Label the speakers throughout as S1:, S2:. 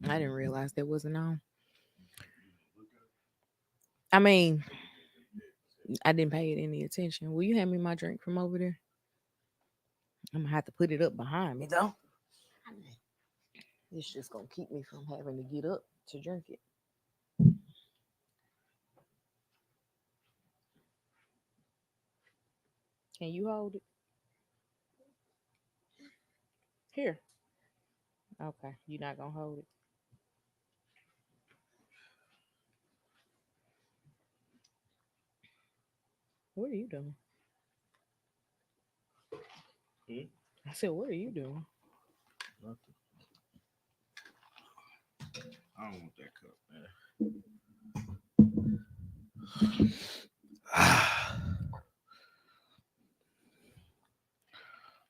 S1: I didn't realize that wasn't on. I mean, I didn't pay it any attention. Will you hand me my drink from over there? I'm gonna have to put it up behind me though. It's just gonna keep me from having to get up to drink it. Can you hold it? Here. Okay. You're not gonna hold it. What are you doing?
S2: Hmm?
S1: I said, what are you doing?
S2: Nothing. I don't want that cup, man.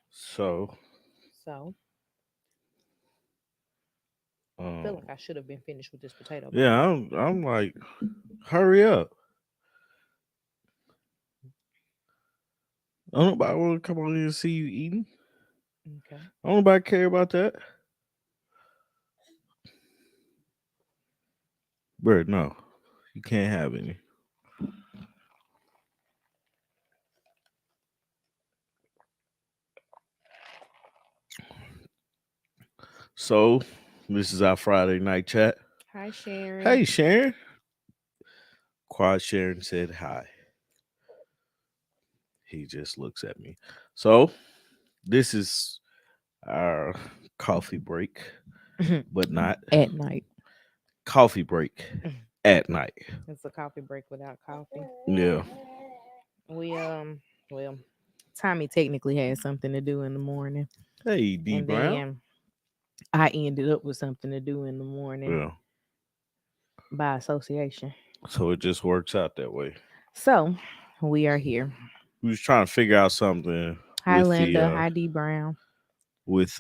S2: So,
S1: So I feel
S2: um,
S1: like I should have been finished with this potato
S2: yeah,
S1: bone.
S2: I'm like, hurry up. Don't nobody want to come on here and see you eating.
S1: Okay.
S2: Don't nobody care about that. Bro, no. You can't have any. So, this is our Friday night chat.
S1: Hi, Sharon.
S2: Hey, Sharon. Quad Sharon said hi. He just looks at me. So, this is our coffee break, but not
S1: At night.
S2: coffee break at night.
S1: It's a coffee break without coffee.
S2: Yeah.
S1: We well, Tommy technically had something to do in the morning,
S2: Hey, D
S1: and
S2: Brown.
S1: then I ended up with something to do in the morning
S2: Yeah.
S1: by association.
S2: So it just works out that way.
S1: So we are here.
S2: We was trying to figure out something
S1: Hi,
S2: with the
S1: Linda. Hi, D Brown.
S2: with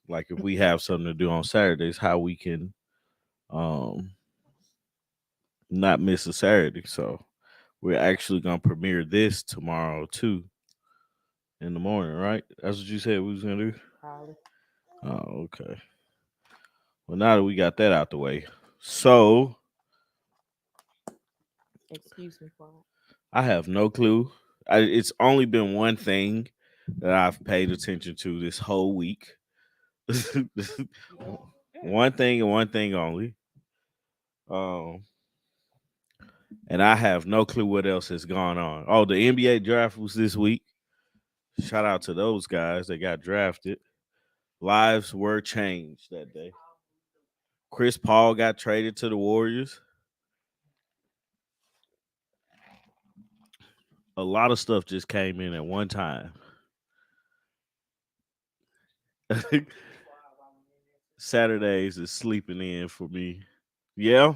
S2: like if we have something to do on Saturdays, how we can um not miss a Saturday. So we're actually gonna premiere this tomorrow too in the morning, right? That's what you said we was gonna do.
S1: Probably.
S2: Oh, okay. Well, now that we got that out the way, so
S1: Excuse me, Claude.
S2: I have no clue. It's only been one thing that I've paid attention to this whole week. One thing and one thing only. Um, and I have no clue what else has gone on. Oh, the NBA draft was this week. Shout out to those guys that got drafted. Lives were changed that day. Chris Paul got traded to the Warriors. A lot of stuff just came in at one time. Saturdays is sleeping in for me. Yeah.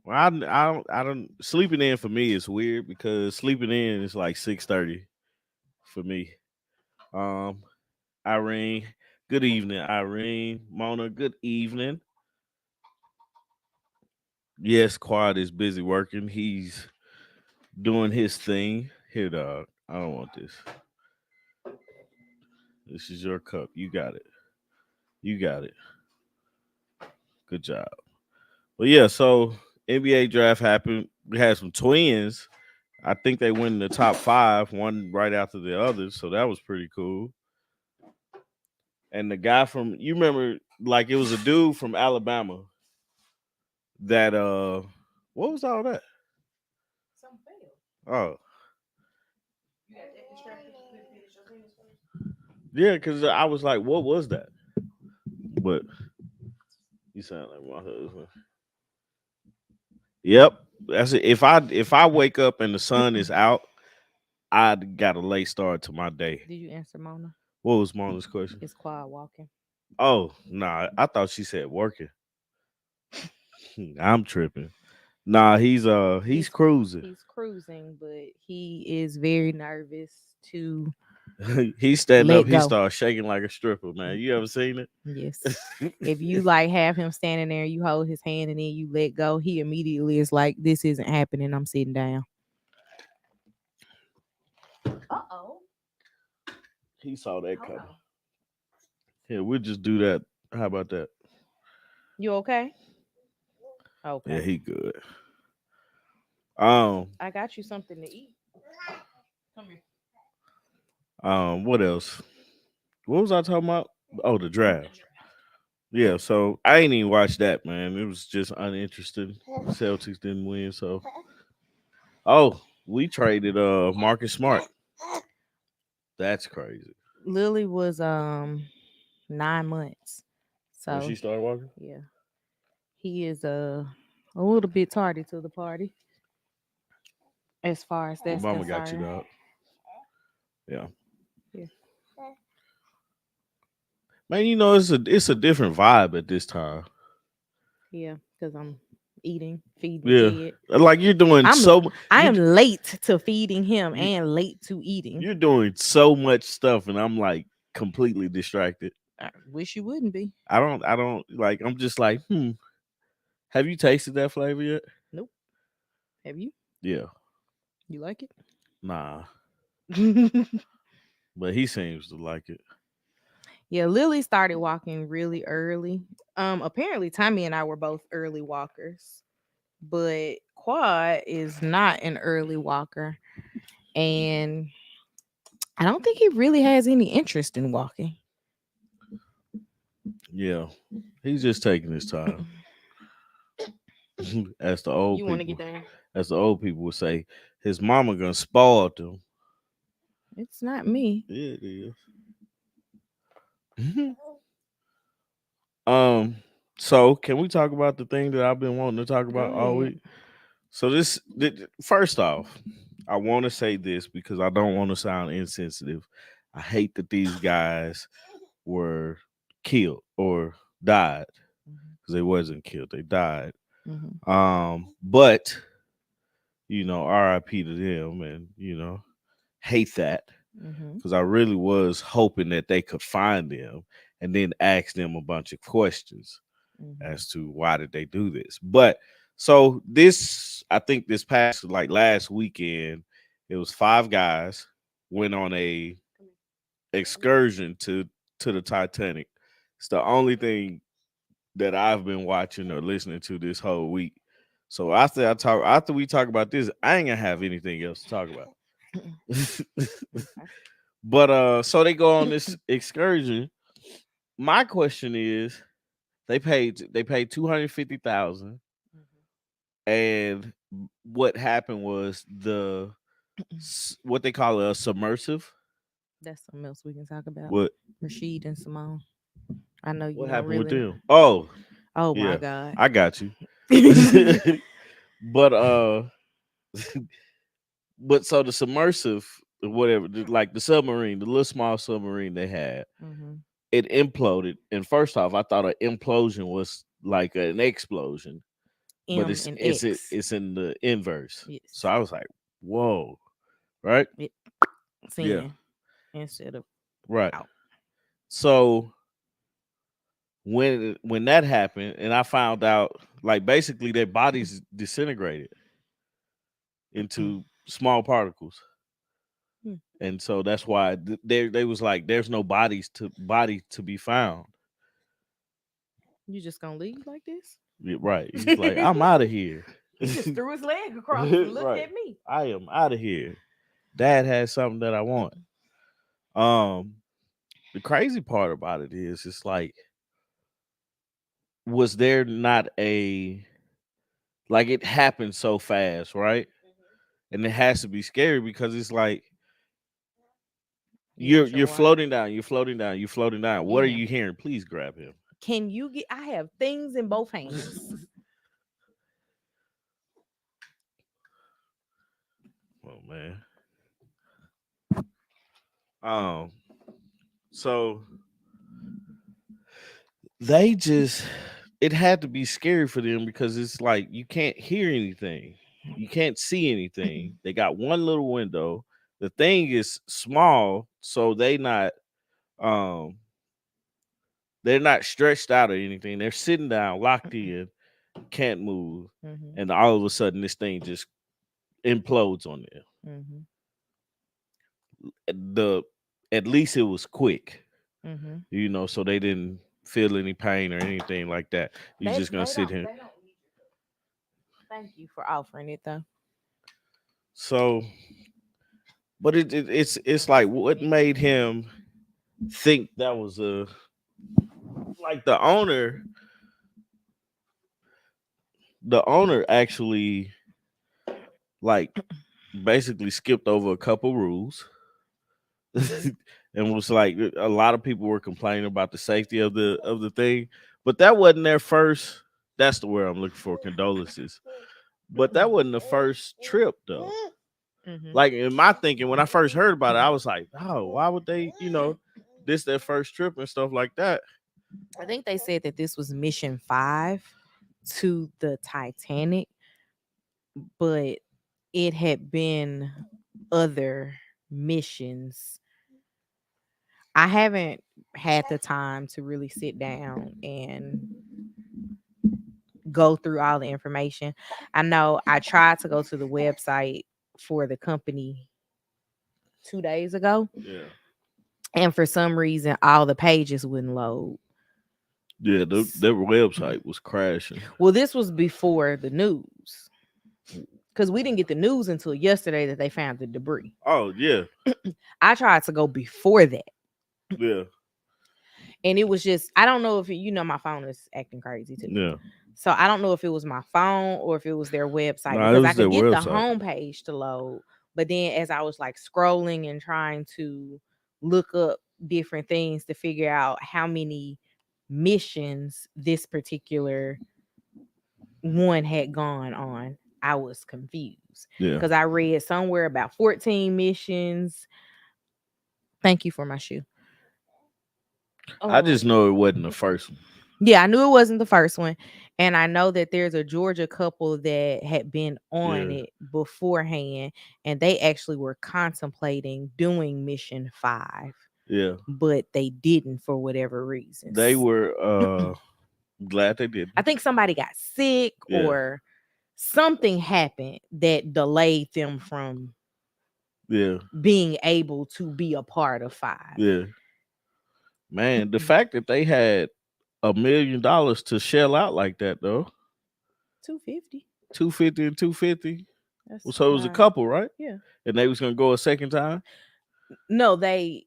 S2: Well, I don't sleeping in for me is weird because sleeping in is like 6:30 for me. Um, Irene, good evening, Irene. Mona, good evening. Yes, Quad is busy working. He's doing his thing. Here, dog. I don't want this. This is your cup. You got it. You got it. Good job. But yeah, so NBA draft happened. We had some twins. I think they went in the top five, one right after the other. So that was pretty cool. And the guy from you remember, like it was a dude from Alabama that what was all that?
S1: Some failed.
S2: Oh,
S1: You got that distracted. You couldn't finish your sentence first.
S2: yeah, because I was like, what was that? But you sound like my husband. Yep. That's it. If I wake up and the sun is out, I got a late start to my day.
S1: Did you answer Mona?
S2: What was Mona's question?
S1: It's Quad walking.
S2: Oh, nah, I thought she said working. I'm tripping. Nah, he's
S1: He's
S2: cruising.
S1: he's cruising, but he is very nervous to
S2: He's standing up,
S1: let
S2: he
S1: go.
S2: starts shaking like a stripper, man. You ever seen it?
S1: Yes. If you like have him standing there, you hold his hand and then you let go, he immediately is like, "This isn't happening. I'm sitting down." Uh-oh.
S2: He saw that
S1: Hold
S2: coming.
S1: on.
S2: Yeah, we'll just do that. How about that?
S1: You okay?
S2: Yeah,
S1: Okay.
S2: he good. Um,
S1: I got you something to eat. Come here.
S2: what else? What was I talking about? Oh, the draft. Yeah, so I ain't even watched that, man. It was just uninteresting. Celtics didn't win, so oh, we traded Marcus Smart. That's crazy.
S1: Lily was 9 months.
S2: When
S1: So
S2: she started walking,
S1: yeah. He is a little bit tardy to the party as far as
S2: your
S1: that's
S2: mama got you,
S1: concerned.
S2: dog. Yeah,
S1: Yeah.
S2: man. You know it's a different vibe at this time.
S1: Yeah, because I'm eating, feeding
S2: Yeah,
S1: kid.
S2: like you're doing
S1: I'm
S2: so
S1: I
S2: you
S1: am late to feeding him
S2: you
S1: and late to eating.
S2: you're doing so much stuff, and I'm like completely distracted.
S1: I wish you wouldn't be.
S2: I don't like. I'm just like, have you tasted that flavor yet?
S1: Nope. Have you?
S2: Yeah,
S1: You like
S2: nah.
S1: it?
S2: But he seems to like it.
S1: Yeah, Lily started walking really early. Apparently Tommy and I were both early walkers, but Quad is not an early walker. And I don't think he really has any interest in walking.
S2: Yeah, he's just taking his time. As the old
S1: You want to get
S2: people,
S1: down?
S2: as the old people would say, his mama gonna spoil him.
S1: It's not me.
S2: Yeah, it is. um. So, can we talk about the thing that I've been wanting to talk
S1: Go
S2: about all
S1: ahead.
S2: week? So first off, I want to say this because I don't want to sound insensitive. I hate that these guys were killed or died because they wasn't killed; they died.
S1: Mm-hmm.
S2: But RIP to them, and hate that
S1: Mm-hmm.
S2: because I really was hoping that they could find them and then ask them a bunch of questions
S1: Mm-hmm.
S2: as to why did they do this. But so this, I think this past like last weekend, it was five guys went on a excursion to the Titanic. It's the only thing that I've been watching or listening to this whole week. So after we talk about this, I ain't gonna have anything else to talk about.
S1: Okay.
S2: But so they go on this excursion. My question is, they paid 250,000, and what happened was what they call a submersive.
S1: That's something else we can talk about.
S2: What
S1: Rashid and Simone. I know you
S2: what
S1: don't
S2: happened with
S1: really.
S2: them? Oh
S1: Oh my
S2: yeah,
S1: God.
S2: I got you. But but so the submersive, whatever, like the submarine, the little small submarine they had,
S1: Mm-hmm.
S2: it imploded. And first off, I thought an implosion was like an explosion, but
S1: M
S2: it's
S1: and
S2: it's it,
S1: X.
S2: it's in the inverse. So
S1: Yes.
S2: I was like, whoa, right?
S1: It
S2: Yeah,
S1: sin instead of
S2: right.
S1: out.
S2: So when that happened, and I found out like basically their bodies disintegrated into small particles.
S1: Hmm.
S2: And so that's why they was like, there's no body to be found.
S1: You just gonna leave like this?
S2: Yeah, right. He's like, I'm out of here.
S1: He just threw his leg across and looked
S2: Right.
S1: at me.
S2: I am out of here. Dad has something that I want. Um, the crazy part about it is, it's like, was there not a like it happened so fast, right? And it has to be scary because it's like
S1: You want your
S2: you're
S1: water?
S2: floating down, you're floating down, you're floating down. What are
S1: Yeah.
S2: you hearing? Please grab him.
S1: Can you get? I have things in both hands.
S2: Oh man. Um, so they just it had to be scary for them because it's like you can't hear anything, you can't see anything. They got one little window. The thing is small, so um they're not stretched out or anything. They're sitting down, locked in, can't move,
S1: Mm-hmm.
S2: and all of a sudden this thing just implodes on them.
S1: Mm-hmm.
S2: The At least it was quick,
S1: Mm-hmm.
S2: so they didn't. feel any pain or anything like that. You're just gonna sit here.
S1: They don't need your cup. Thank you for offering it though.
S2: So, but it's like what made him think that was a like the owner actually like basically skipped over a couple rules and was like a lot of people were complaining about the safety of the thing, but that wasn't their first. That's the word I'm looking for, condolences. But that wasn't the first trip though.
S1: Mm-hmm.
S2: Like in my thinking, when I first heard about it, I was like, oh, why would they, this their first trip and stuff like that?
S1: I think they said that this was mission 5 to the Titanic, but it had been other missions. I haven't had the time to really sit down and go through all the information. I know I tried to go to the website for the company 2 days ago,
S2: Yeah.
S1: and for some reason, all the pages wouldn't load.
S2: Yeah, their website was crashing.
S1: Well, this was before the news, because we didn't get the news until yesterday that they found the debris.
S2: Oh, yeah.
S1: I tried to go before that,
S2: Yeah.
S1: and it was just, I don't know if my phone is acting crazy too.
S2: Yeah.
S1: So I don't know if it was my phone or if it was their website,
S2: Nah, it
S1: because
S2: was
S1: I could
S2: their
S1: get
S2: website.
S1: the homepage to load. But then as I was like scrolling and trying to look up different things to figure out how many missions this particular one had gone on, I was confused.
S2: Yeah.
S1: Because I read somewhere about 14 missions. Thank you for my shoe.
S2: I just know it wasn't the first one.
S1: Yeah, I knew it wasn't the first one. And I know that there's a Georgia couple that had been on
S2: Yeah.
S1: it beforehand, and they actually were contemplating doing mission 5,
S2: Yeah.
S1: but they didn't for whatever reason.
S2: They were glad they did.
S1: I think somebody got sick or something happened that delayed them from being able to be a part of 5.
S2: Yeah. Man, the fact that they had $1 million to shell out like that though.
S1: 250.
S2: 250 and 250.
S1: That's
S2: So it was a couple, right?
S1: Yeah.
S2: And they was gonna go a second time?
S1: No, I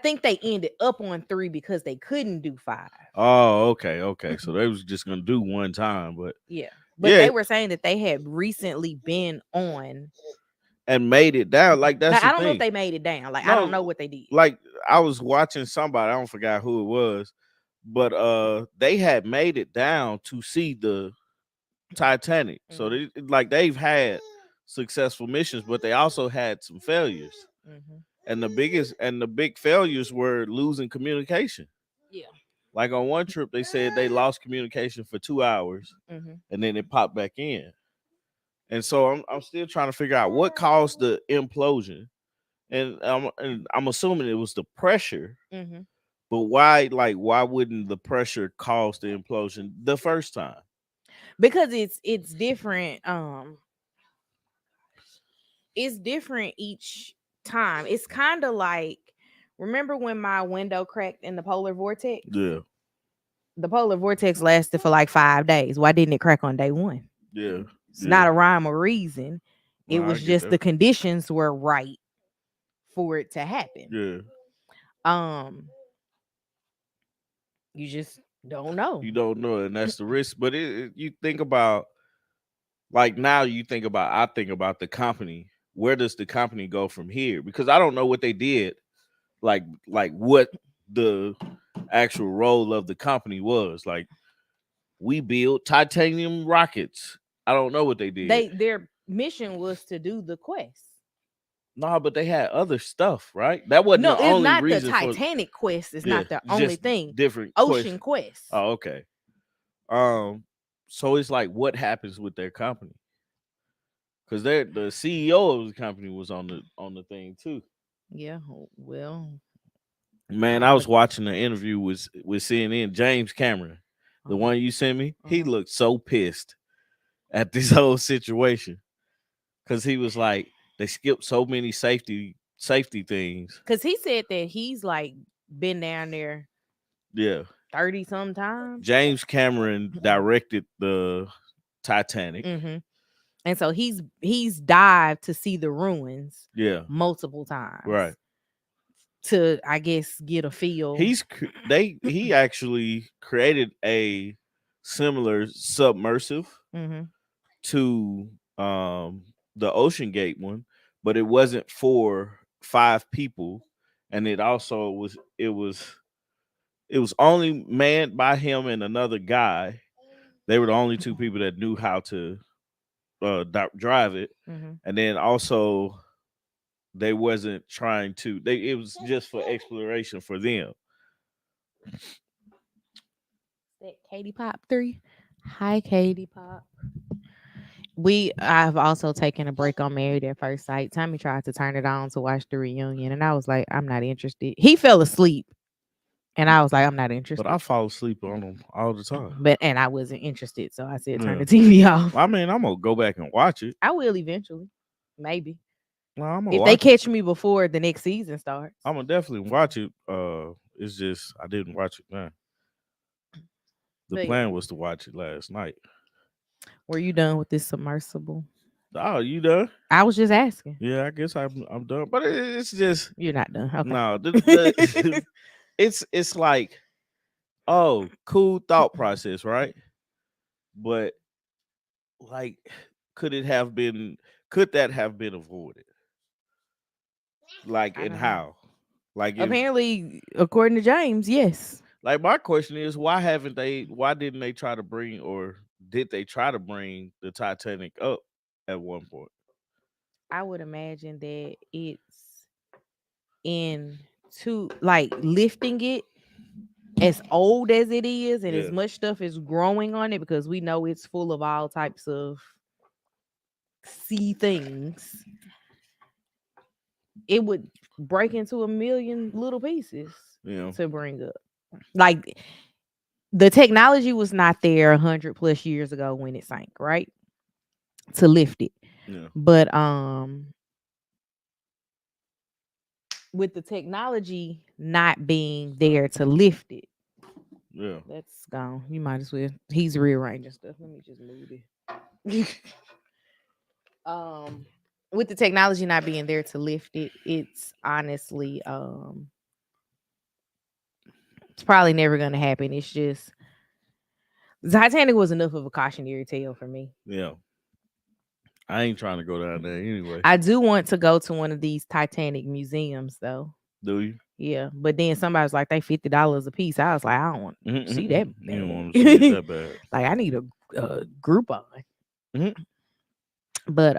S1: think they ended up on 3 because they couldn't do 5.
S2: Oh, okay. So they was just gonna do one time, but
S1: yeah. But they were saying that they had recently been on
S2: and made it down. Like that's
S1: I don't know if they made it down. Like, I don't know what they did.
S2: Like I was watching somebody, I don't forget who it was, but they had made it down to see the Titanic. So they've had successful missions, but they also had some failures. And the big failures were losing communication.
S1: Yeah.
S2: Like on one trip, they said they lost communication for 2 hours, and then it popped back in. And so I'm still trying to figure out what caused the implosion, and I'm assuming it was the pressure. But why wouldn't the pressure cause the implosion the first time?
S1: Because it's different. It's different each time. It's kind of like, remember when my window cracked in the polar vortex?
S2: Yeah.
S1: The polar vortex lasted for like 5 days. Why didn't it crack on day 1?
S2: Yeah.
S1: It's not a rhyme or reason. It was just
S2: that.
S1: The conditions were right for it to happen.
S2: Yeah.
S1: You just don't know.
S2: You don't know, and that's the risk. But you think about, like now you think about, I think about the company. Where does the company go from here? Because I don't know what they did, like what the actual role of the company was. Like, we build titanium rockets. I don't know what they did.
S1: Their mission was to do the quest.
S2: No, but they had other stuff, right? That wasn't the only reason.
S1: The Titanic quest is not the only thing.
S2: Different
S1: ocean quest.
S2: Oh, okay. So it's like, what happens with their company? Because the CEO of the company was on the thing too.
S1: Yeah, well,
S2: man, I was watching an interview with CNN. James Cameron, the one you sent me, he looked so pissed at this whole situation because he was like, they skipped so many safety things.
S1: Because he said that he's like been down there.
S2: Yeah,
S1: 30 sometimes.
S2: James Cameron directed the Titanic.
S1: Mm-hmm. And so he's dived to see the ruins
S2: Yeah,
S1: multiple times.
S2: right.
S1: To, I guess, get a feel.
S2: He actually created a similar submersive
S1: Mm-hmm.
S2: to the Ocean Gate one, but it wasn't for 5 people, and it was only manned by him and another guy. They were the only 2 people that knew how to drive it,
S1: Mm-hmm.
S2: and then also they wasn't trying to. It was just for exploration for them.
S1: That Katie Pop 3. Hi, Katie Pop. I've also taken a break on Married at First Sight. Tommy tried to turn it on to watch the reunion, and I was like, I'm not interested. He fell asleep, and I was like, I'm not interested.
S2: But I fall asleep on them all the time.
S1: And I wasn't interested, so I said, turn
S2: Yeah.
S1: the TV off.
S2: I mean, I'm gonna go back and watch it.
S1: I will eventually, maybe,
S2: No, I'm gonna
S1: if they
S2: watch it.
S1: catch me before the next season starts.
S2: I'm gonna definitely watch it. It's just I didn't watch it now. The
S1: But yeah.
S2: plan was to watch it last night.
S1: Were you done with this submersible?
S2: Oh, you done?
S1: I was just asking.
S2: Yeah, I guess I'm done. But it's just
S1: You're not done. Okay.
S2: no. It's like, oh, cool thought process, right? But like, could it have been? Could that have been avoided? Like,
S1: I
S2: and
S1: don't know.
S2: how? Like, if
S1: Apparently, according to James, yes.
S2: like my question is, why haven't they? Why didn't they try to bring, or did they try to bring the Titanic up at one point?
S1: I would imagine that it's in to like lifting it as old as it is and as
S2: Yeah.
S1: much stuff is growing on it, because we know it's full of all types of sea things. It would break into a million little pieces
S2: Yeah.
S1: to bring up. Like, the technology was not there 100 plus years ago when it sank, right? To lift it.
S2: Yeah.
S1: But with the technology not being there to lift it,
S2: Yeah.
S1: that's gone. You might as well. He's rearranging stuff. Let me just move it. With the technology not being there to lift it, it's honestly it's probably never gonna happen. It's just Titanic was enough of a cautionary tale for me.
S2: Yeah. I ain't trying to go down there anyway.
S1: I do want to go to one of these Titanic museums though.
S2: Do you?
S1: Yeah, but then somebody was like, they $50 a piece. I was like, I don't want to see that.
S2: You don't want
S1: bad.
S2: to see it that bad.
S1: Like, I need a Groupon.
S2: Mhm.
S1: But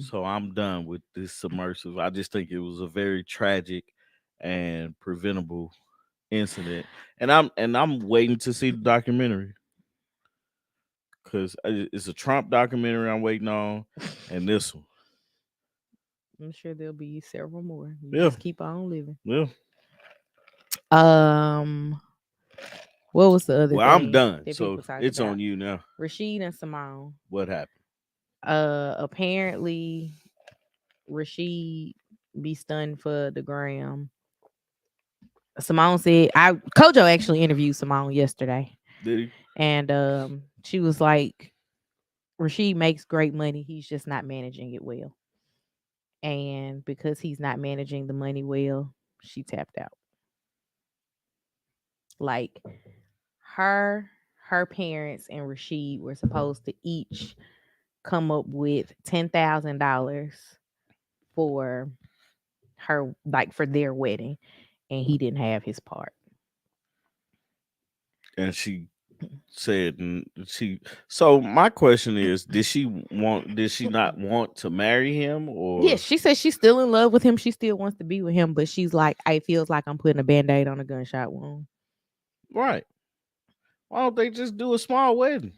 S2: So I'm done with this submersive. I just think it was a very tragic and preventable incident, and I'm waiting to see the documentary because it's a Trump documentary I'm waiting on, and this one.
S1: I'm sure there'll be several more. You
S2: Yeah.
S1: just keep on living.
S2: Yeah.
S1: What was the other
S2: Well,
S1: thing
S2: I'm done.
S1: that
S2: So
S1: people talked
S2: it's
S1: about?
S2: on you now.
S1: Rashid and Simone.
S2: What happened?
S1: Apparently Rashid be stunned for the gram. Simone said, Kojo actually interviewed Simone yesterday.
S2: Did he?
S1: And she was like, Rashid makes great money. He's just not managing it well. And because he's not managing the money well, she tapped out. Like, her parents and Rashid were supposed to each come up with $10,000 for her, like, for their wedding, and he didn't have his part.
S2: And she said, so my question is, did she not want to marry him, or?
S1: Yes, she said she's still in love with him. She still wants to be with him, but she's like, it feels like I'm putting a band-aid on a gunshot wound.
S2: Right. Why don't they just do a small wedding?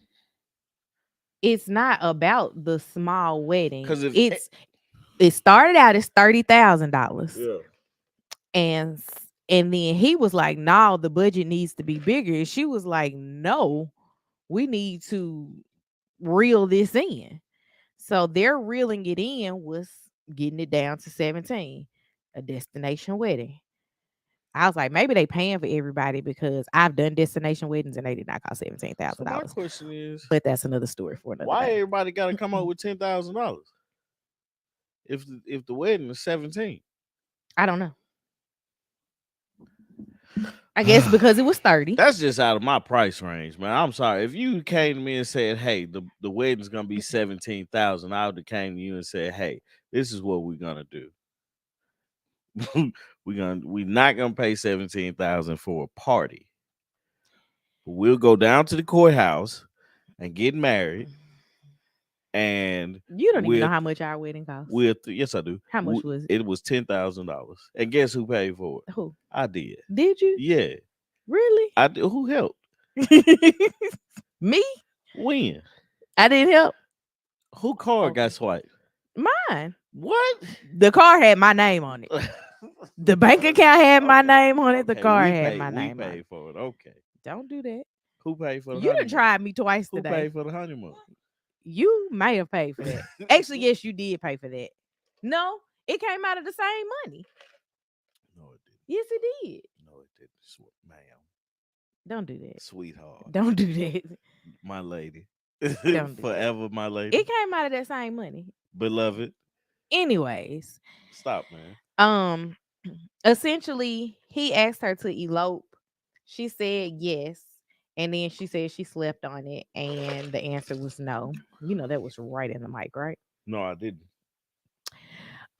S1: It's not about the small wedding.
S2: Because
S1: it started out as $30,000.
S2: Yeah.
S1: And then he was like, no, the budget needs to be bigger. And she was like, no, we need to reel this in. So their reeling it in was getting it down to 17, a destination wedding. I was like, maybe they paying for everybody because I've done destination weddings and they did not cost
S2: So my
S1: $17,000.
S2: question is,
S1: But that's another story for another
S2: why
S1: day.
S2: everybody got to come up with $10,000 if the wedding is 17?
S1: I don't know. I guess because it was 30.
S2: That's just out of my price range, man. I'm sorry. If you came to me and said, "Hey, the wedding's gonna be 17,000," I would have came to you and said, "Hey, this is what we're gonna do. we're not gonna pay 17,000 for a party. We'll go down to the courthouse and get married, and
S1: You don't even know
S2: we'll
S1: how much our wedding cost.
S2: yes, I do.
S1: How much was it?
S2: It was $10,000, and guess who paid for it?
S1: Who?
S2: I did.
S1: Did you?
S2: Yeah,
S1: Really?
S2: I did. Who helped?
S1: Me?
S2: When?
S1: I didn't help.
S2: Who card
S1: Okay.
S2: got swiped?
S1: Mine.
S2: What?
S1: The car had my name on it. The bank account had my name on it. The
S2: Okay,
S1: car
S2: we
S1: had
S2: paid.
S1: my
S2: We
S1: name on
S2: paid
S1: it.
S2: for it. Okay.
S1: Don't do that.
S2: Who paid for the
S1: You done
S2: honeymoon?
S1: tried me twice
S2: Who
S1: today.
S2: paid for the honeymoon?
S1: You may have paid for that. Actually, yes, you did pay for that. No, it came out of the same money.
S2: No, it didn't.
S1: Yes, it did.
S2: No, it didn't, ma'am.
S1: Don't do that.
S2: Sweetheart,
S1: Don't do that.
S2: my lady,
S1: Don't do that.
S2: forever, my lady,
S1: It came out of that same money.
S2: beloved.
S1: Anyways,
S2: Stop, man.
S1: essentially, he asked her to elope. She said yes. And then she said she slept on it. And the answer was no. You know, that was right in the mic, right?
S2: No, I didn't.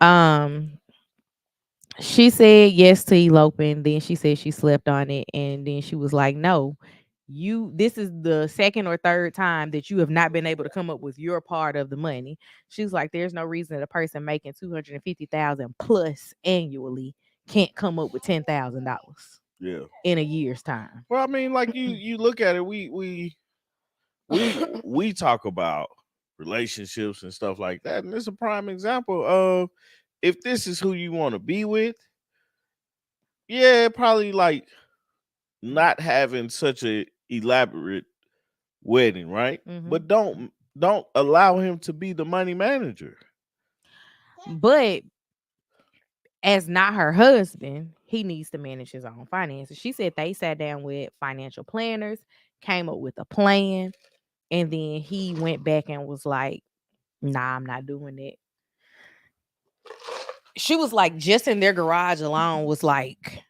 S1: Um, she said yes to eloping. Then she said she slept on it. And then she was like, no, this is the second or third time that you have not been able to come up with your part of the money. She was like, there's no reason that a person making 250,000 plus annually can't come up with $10,000
S2: Yeah.
S1: in a year's time.
S2: Well, I mean, like you look at it, we talk about relationships and stuff like that, and it's a prime example of if this is who you want to be with. Yeah, probably like not having such a elaborate wedding, right?
S1: Mhm.
S2: But don't allow him to be the money manager.
S1: But as not her husband, he needs to manage his own finances. She said they sat down with financial planners, came up with a plan, and then he went back and was like, nah, I'm not doing it. She was like, just in their garage alone was like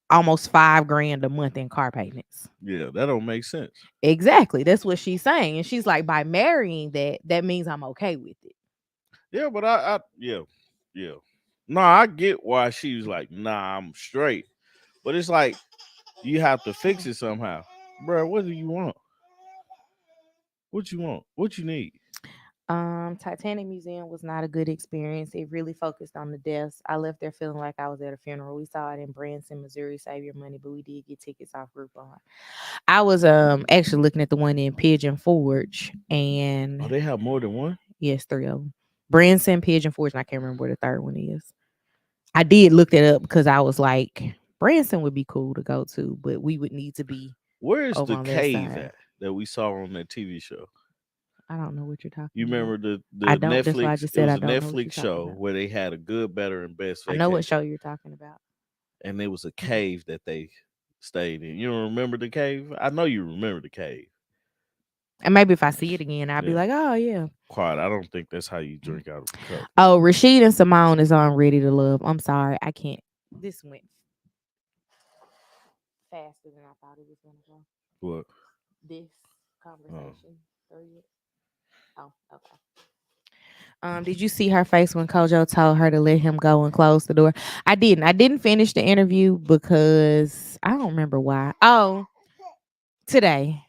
S1: almost $5,000 a month in car payments.
S2: Yeah, that don't make sense.
S1: Exactly. That's what she's saying. And she's like, by marrying that means I'm okay with it.
S2: Yeah, but yeah. No, I get why she was like, nah, I'm straight. But it's like you have to fix it somehow. Bro, what do you want? What you want? What you need?
S1: Titanic Museum was not a good experience. It really focused on the deaths. I left there feeling like I was at a funeral. We saw it in Branson, Missouri. Save your money, but we did get tickets off Groupon. I was actually looking at the one in Pigeon Forge, and
S2: Oh, they have more than one?
S1: yes, 3 of them. Branson, Pigeon Forge, and I can't remember where the third one is. I did look that up because I was like, Branson would be cool to go to, but we would need to be
S2: Where is
S1: over
S2: the
S1: on that
S2: cave
S1: side.
S2: at that we saw on that TV show?
S1: I don't know what you're talking
S2: You
S1: about.
S2: remember the
S1: I don't. That's why I
S2: Netflix?
S1: just
S2: It
S1: said
S2: was
S1: I
S2: a
S1: don't know what you're
S2: Netflix
S1: talking
S2: show
S1: about.
S2: where they had a good, better, and best
S1: I
S2: vacation.
S1: know what show you're talking about.
S2: And there was a cave that they stayed in. You don't remember the cave? I know you remember the cave.
S1: And maybe if I see it again, I'll be
S2: Yeah.
S1: like, oh, yeah.
S2: Quiet. I don't think that's how you drink out of a cup.
S1: Oh, Rashid and Simone is on Ready to Love. I'm sorry. I can't. This went faster than I thought it was going to go.
S2: What?
S1: This conversation. Oh, okay. Did you see her face when Kojo told her to let him go and close the door? I didn't. I didn't finish the interview because I don't remember why. Oh, today.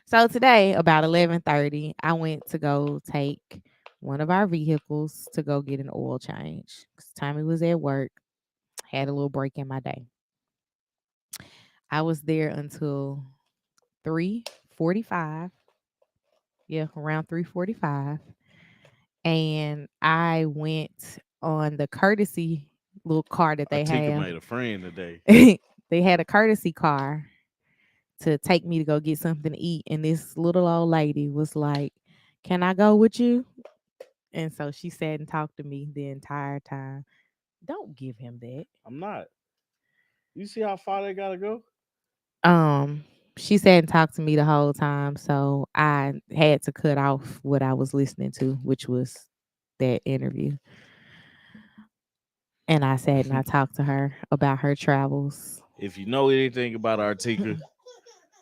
S1: So today, about 11:30, I went to go take one of our vehicles to go get an oil change. 'Cause Tommy was at work, had a little break in my day. I was there until 3:45. Yeah, around 3:45. And I went on the courtesy little car that they
S2: Atika
S1: have.
S2: made a friend today.
S1: They had a courtesy car to take me to go get something to eat. And this little old lady was like, can I go with you? And so she sat and talked to me the entire time. Don't give him that.
S2: I'm not. You see how far they gotta go?
S1: Um, she sat and talked to me the whole time, so I had to cut off what I was listening to, which was that interview. And I sat and I talked to her about her travels.
S2: If you know anything about Artika,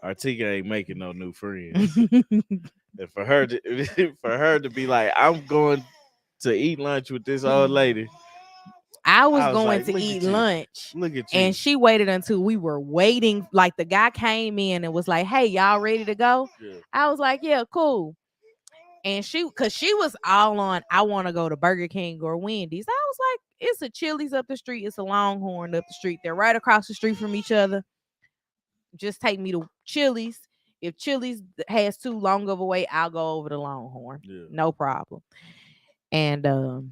S2: Artika ain't making no new friends. And for her to for her to be like, I'm going to eat lunch with this old lady.
S1: I was
S2: I was
S1: going
S2: like,
S1: to
S2: look
S1: eat
S2: at you.
S1: lunch.
S2: Look at you.
S1: And she waited until we were waiting. Like the guy came in and was like, "Hey, y'all ready to go?"
S2: Yeah.
S1: I was like, "Yeah, cool." And cause she was all on, I want to go to Burger King or Wendy's. I was like, it's a Chili's up the street, it's a Longhorn up the street. They're right across the street from each other. Just take me to Chili's. If Chili's has too long of a wait, I'll go over to Longhorn.
S2: Yeah.
S1: No problem. And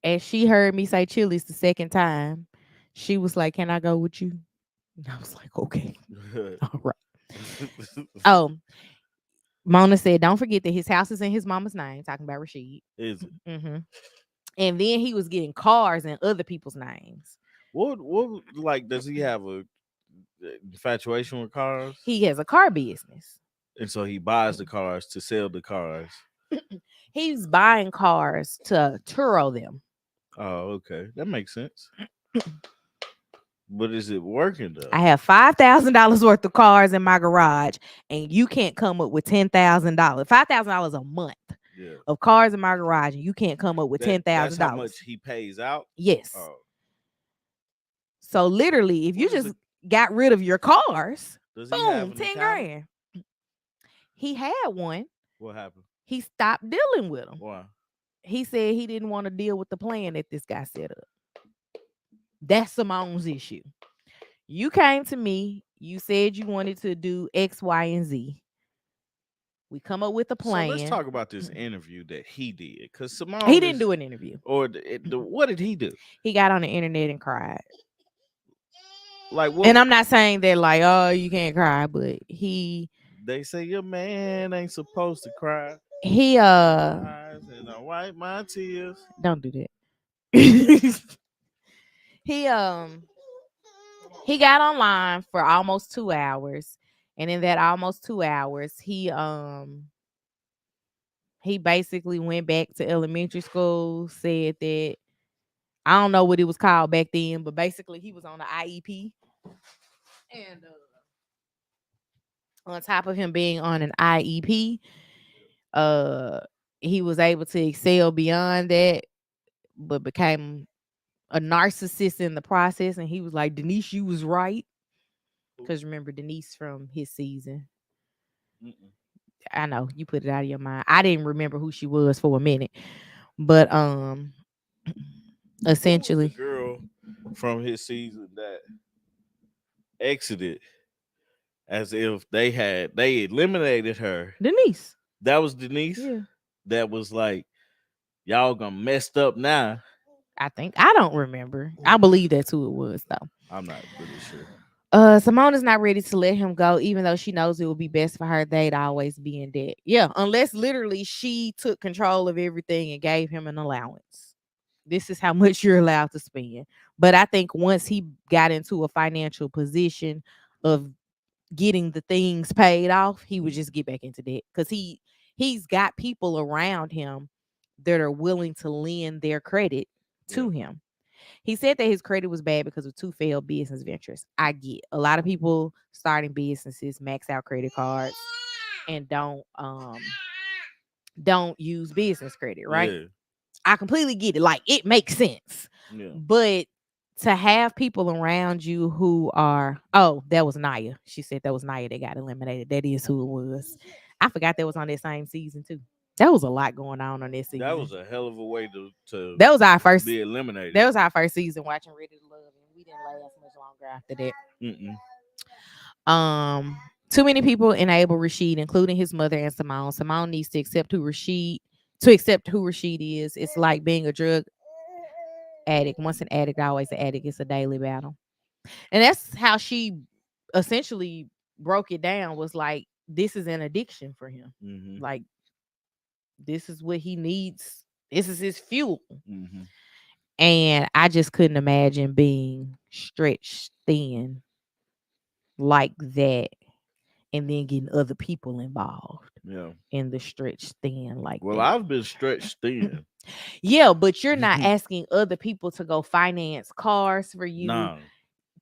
S1: as she heard me say Chili's the second time, she was like, "Can I go with you?" And I was like, "Okay, all right." Oh, Mona said, "Don't forget that his house is in his mama's name." Talking about Rashid.
S2: Is it?
S1: Mm-hmm. And then he was getting cars in other people's names.
S2: What like does he have a infatuation with cars?
S1: He has a car business.
S2: And so he buys the cars to sell the cars.
S1: He's buying cars to Turo them.
S2: Oh, okay. That makes sense. But is it working though?
S1: I have $5,000 worth of cars in my garage, and you can't come up with $10,000. $5,000 a month
S2: Yeah.
S1: of cars in my garage, and you can't come up with
S2: That's how
S1: $10,000.
S2: much he pays out?
S1: Yes.
S2: Oh.
S1: So literally, if you
S2: What is
S1: just got rid of your cars,
S2: Does he have
S1: boom,
S2: an
S1: 10
S2: accountant?
S1: grand. He had one.
S2: What happened?
S1: He stopped dealing with them.
S2: Why?
S1: He said he didn't want to deal with the plan that this guy set up. That's Simone's issue. You came to me. You said you wanted to do X, Y, and Z. We come up with a plan.
S2: So let's talk about this interview that he did. Because Simone,
S1: He didn't do an interview.
S2: Or what did he do?
S1: He got on the internet and cried.
S2: Like what?
S1: And I'm not saying that like, oh, you can't cry, but
S2: They say your man ain't supposed to cry.
S1: He
S2: Eyes and I wipe my tears.
S1: Don't do that. He got online for almost 2 hours, and in that almost 2 hours, he basically went back to elementary school, said that I don't know what it was called back then, but basically he was on the IEP. And on top of him being on an IEP, he was able to excel beyond that, but became a narcissist in the process. And he was like, Denise, you was right. Because remember Denise from his season.
S2: Mm-mm.
S1: I know you put it out of your mind. I didn't remember who she was for a minute. But essentially,
S2: the girl from his season that exited as if they eliminated her.
S1: Denise.
S2: That was Denise.
S1: Yeah.
S2: That was like, y'all gonna messed up now.
S1: I think I don't remember. I believe that's who it was though.
S2: I'm not really sure.
S1: Simone is not ready to let him go, even though she knows it would be best for her. They'd always be in debt. Yeah, unless literally she took control of everything and gave him an allowance. This is how much you're allowed to spend. But I think once he got into a financial position of getting the things paid off, he would just get back into debt because he's got people around him that are willing to lend their credit to him. He said that his credit was bad because of 2 failed business ventures. I get a lot of people starting businesses max out credit cards and don't use business credit, right?
S2: Yeah.
S1: I completely get it. Like it makes sense.
S2: Yeah.
S1: But to have people around you who are, oh, that was Naya. She said that was Naya that got eliminated. That is who it was. I forgot that was on that same season too. That was a lot going on this season.
S2: That was a hell of a way to
S1: that was our first
S2: be eliminated.
S1: That was our first season watching Ready to Love, and we didn't last much longer after that. Too many people enable Rashid, including his mother and Simone. Simone needs to accept who Rashid is. It's like being a drug addict. Once an addict, always an addict. It's a daily battle. And that's how she essentially broke it down, was like, this is an addiction for him.
S2: Mm-hmm.
S1: Like, this is what he needs. This is his fuel.
S2: Mm-hmm.
S1: And I just couldn't imagine being stretched thin like that and then getting other people involved
S2: Yeah.
S1: in the stretched thin like
S2: Well,
S1: that.
S2: I've been stretched thin.
S1: Yeah, but you're not asking other people to go finance cars for you.
S2: Nah.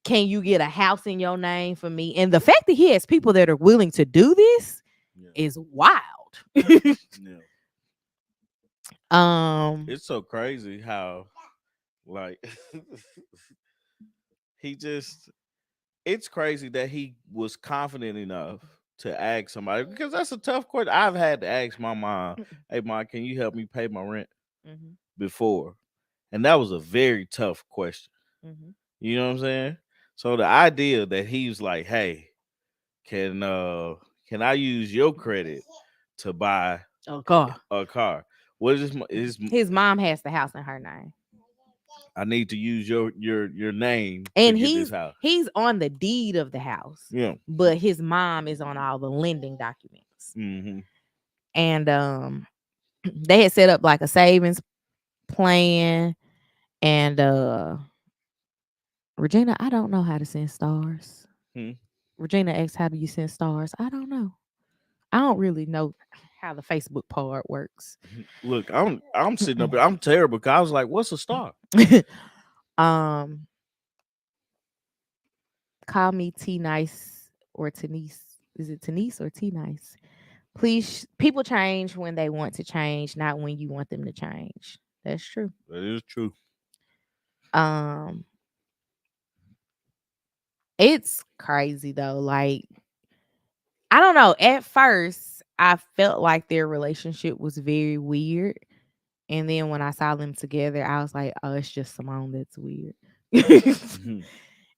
S1: Can you get a house in your name for me? And the fact that he has people that are willing to do this
S2: Yeah.
S1: is wild.
S2: Yeah.
S1: um
S2: It's so crazy how like he just it's crazy that he was confident enough to ask somebody because that's a tough question. I've had to ask my mom, "Hey, mom, can you help me pay my rent?"
S1: mhm,
S2: before, and that was a very tough question.
S1: mhm.
S2: You know what I'm saying? So the idea that he was like, "Hey, can I use your credit to buy
S1: Oh God.
S2: a car? What is this?
S1: His mom has the house in her name.
S2: I need to use your name to
S1: And
S2: get this
S1: he's
S2: house."
S1: he's on the deed of the house,
S2: Yeah.
S1: but his mom is on all the lending documents.
S2: Mm-hmm.
S1: And they had set up like a savings plan. And Regina, I don't know how to send stars.
S2: Hmm.
S1: Regina asked, how do you send stars? I don't know. I don't really know how the Facebook part works.
S2: Look, I'm sitting up here. I'm terrible because I was like, "What's a star?"
S1: um, call me T Nice or Tanice. Is it Tanice or T Nice? Please, people change when they want to change, not when you want them to change. That's true.
S2: That is true.
S1: Um, it's crazy though. Like, I don't know. At first, I felt like their relationship was very weird. And then when I saw them together, I was like, oh, it's just Simone that's weird.
S2: Mhm.